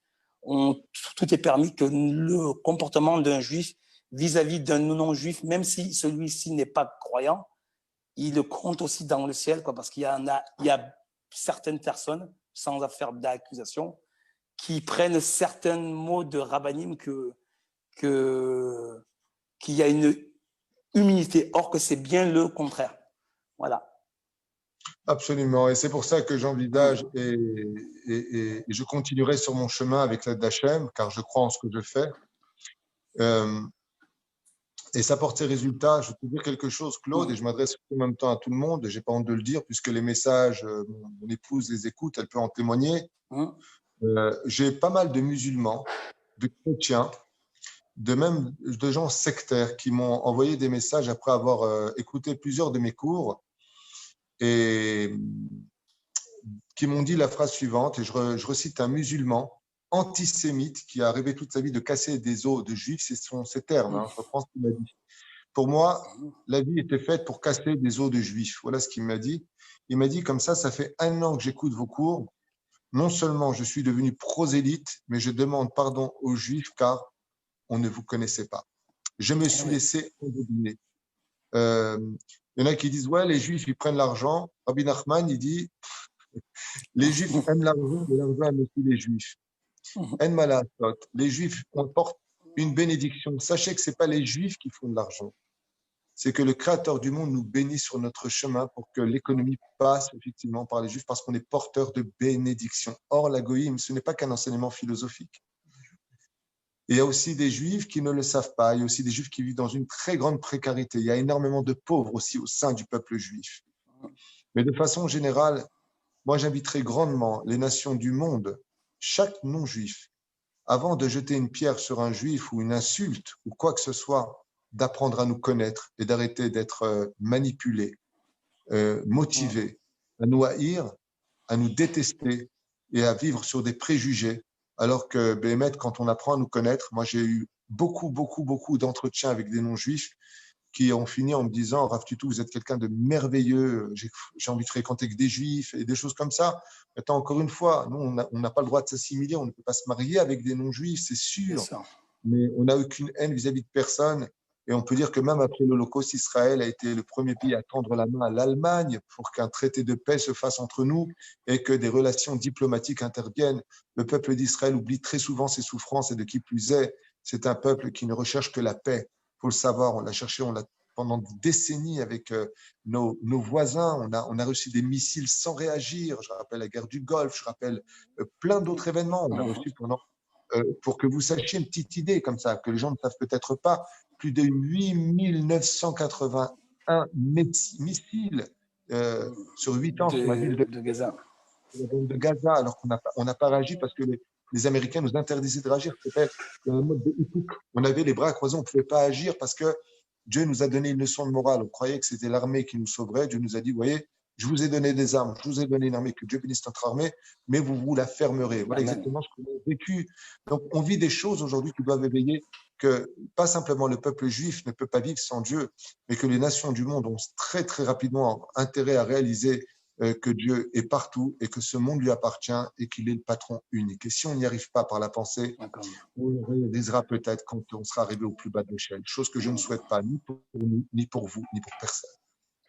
tout est permis, que le comportement d'un juif vis-à-vis d'un non-juif, même si celui-ci n'est pas croyant, il compte aussi dans le ciel, quoi, parce qu'il y a certaines personnes, sans faire d'accusation, qui prennent certains mots de rabbinim qu'il y a une humilité, or que c'est bien le contraire. Voilà. Absolument, et c'est pour ça que j'envisage et je continuerai sur mon chemin avec l'aide d'Hachem, car je crois en ce que je fais. Et ça porte ses résultats. Je vais te dire quelque chose, Claude, et je m'adresse en même temps à tout le monde, et je n'ai pas honte de le dire, puisque les messages, mon épouse les écoute, elle peut en témoigner. J'ai pas mal de musulmans, de chrétiens, de gens sectaires qui m'ont envoyé des messages après avoir écouté plusieurs de mes cours et qui m'ont dit la phrase suivante, et je recite un musulman antisémite qui a rêvé toute sa vie de casser des os de juifs, c'est ses termes, je reprends ce qu'il m'a dit. Pour moi, la vie était faite pour casser des os de juifs. Voilà ce qu'il m'a dit. Il m'a dit comme ça fait 1 an que j'écoute vos cours. Non seulement je suis devenu prosélyte, mais je demande pardon aux juifs car on ne vous connaissait pas. Je me suis laissé endoctriner. Il y en a qui disent, ouais, les juifs, ils prennent l'argent. Rabbi Nachman, il dit, les juifs aiment l'argent, mais l'argent aime aussi les juifs. Les juifs portent une bénédiction. Sachez que ce n'est pas les juifs qui font de l'argent. C'est que le Créateur du monde nous bénit sur notre chemin pour que l'économie passe effectivement par les juifs parce qu'on est porteur de bénédiction. Or, la goïm, ce n'est pas qu'un enseignement philosophique. Il y a aussi des juifs qui ne le savent pas. Il y a aussi des juifs qui vivent dans une très grande précarité. Il y a énormément de pauvres aussi au sein du peuple juif. Mais de façon générale, moi, j'inviterai grandement les nations du monde, chaque non-juif, avant de jeter une pierre sur un juif ou une insulte ou quoi que ce soit, d'apprendre à nous connaître et d'arrêter d'être manipulés, motivés, à nous haïr, à nous détester et à vivre sur des préjugés. Alors que, Béhémet, quand on apprend à nous connaître, moi j'ai eu beaucoup d'entretiens avec des non-juifs qui ont fini en me disant, Rav Tutu, vous êtes quelqu'un de merveilleux, j'ai envie de fréquenter que des juifs et des choses comme ça. Maintenant, encore une fois, nous, on n'a pas le droit de s'assimiler, on ne peut pas se marier avec des non-juifs, c'est sûr, mais on n'a aucune haine vis-à-vis de personne. Et on peut dire que même après l'Holocauste, Israël a été le premier pays à tendre la main à l'Allemagne pour qu'un traité de paix se fasse entre nous et que des relations diplomatiques interviennent. Le peuple d'Israël oublie très souvent ses souffrances et de qui plus est, c'est un peuple qui ne recherche que la paix. Il faut le savoir, on l'a cherché pendant des décennies avec nos voisins. On a reçu des missiles sans réagir. Je rappelle la guerre du Golfe, je rappelle plein d'autres événements. On a reçu pendant pour que vous sachiez une petite idée comme ça, que les gens ne savent peut-être pas, plus de 8981 missiles sur 8 ans sur la ville de Gaza. de Gaza, alors qu'on n'a pas réagi parce que les Américains nous interdisaient de réagir. C'était un mode de hippie. On avait les bras croisés, on ne pouvait pas agir parce que Dieu nous a donné une leçon de morale. On croyait que c'était l'armée qui nous sauverait. Dieu nous a dit, vous voyez, je vous ai donné des armes, je vous ai donné une armée, que Dieu bénisse notre armée, mais vous la fermerez. Voilà exactement ce qu'on a vécu. Donc, on vit des choses aujourd'hui qui doivent éveiller que pas simplement le peuple juif ne peut pas vivre sans Dieu, mais que les nations du monde ont très, très rapidement intérêt à réaliser que Dieu est partout et que ce monde lui appartient et qu'il est le patron unique. Et si on n'y arrive pas par la pensée, on le réalisera peut-être quand on sera arrivé au plus bas de l'échelle, chose que je ne souhaite pas, ni pour nous, ni pour vous, ni pour personne.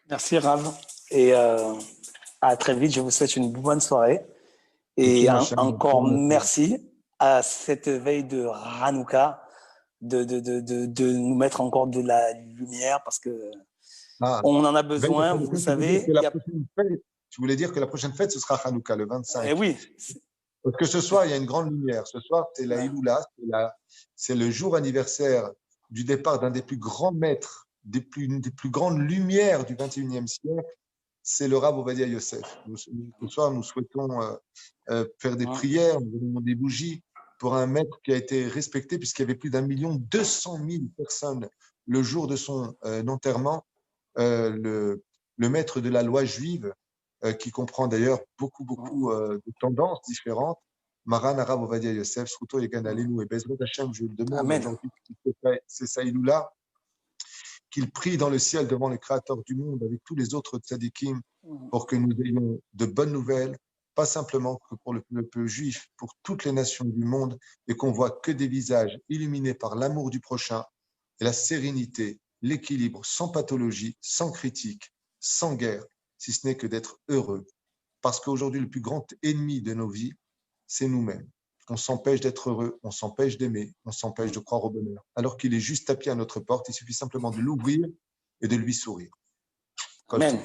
Merci Rav, et à très vite, je vous souhaite une bonne soirée. Et encore merci à cette veille de Hanouka de nous mettre encore de la lumière parce que on en a besoin, vous savez. Je voulais dire que la prochaine fête, ce sera Hanouka, le 25. Et oui. Parce que ce soir, il y a une grande lumière. Ce soir, c'est la Iloula, c'est le jour anniversaire du départ d'un des plus grands maîtres, des plus grandes lumières du 21e siècle. C'est le Rav Ovadia Yosef. Ce soir, nous souhaitons faire des prières, nous donnons des bougies pour un maître qui a été respecté, puisqu'il y avait plus d'1,2 million personnes le jour de son enterrement. Le maître de la loi juive, qui comprend d'ailleurs beaucoup de tendances différentes, Maran Arav Ovadia Yosef, Sruto Yegan Alenu et Bezrat Hashem, je le demande aujourd'hui, c'est ça Iloula, qu'il prie dans le ciel devant le Créateur du monde avec tous les autres tzadikim pour que nous ayons de bonnes nouvelles, pas simplement que pour le peuple juif, pour toutes les nations du monde, et qu'on voit que des visages illuminés par l'amour du prochain et la sérénité, l'équilibre, sans pathologie, sans critique, sans guerre, si ce n'est que d'être heureux. Parce qu'aujourd'hui, le plus grand ennemi de nos vies, c'est nous-mêmes. On s'empêche d'être heureux, on s'empêche d'aimer, on s'empêche de croire au bonheur. Alors qu'il est juste tapis à notre porte, il suffit simplement de l'ouvrir et de lui sourire. Amen.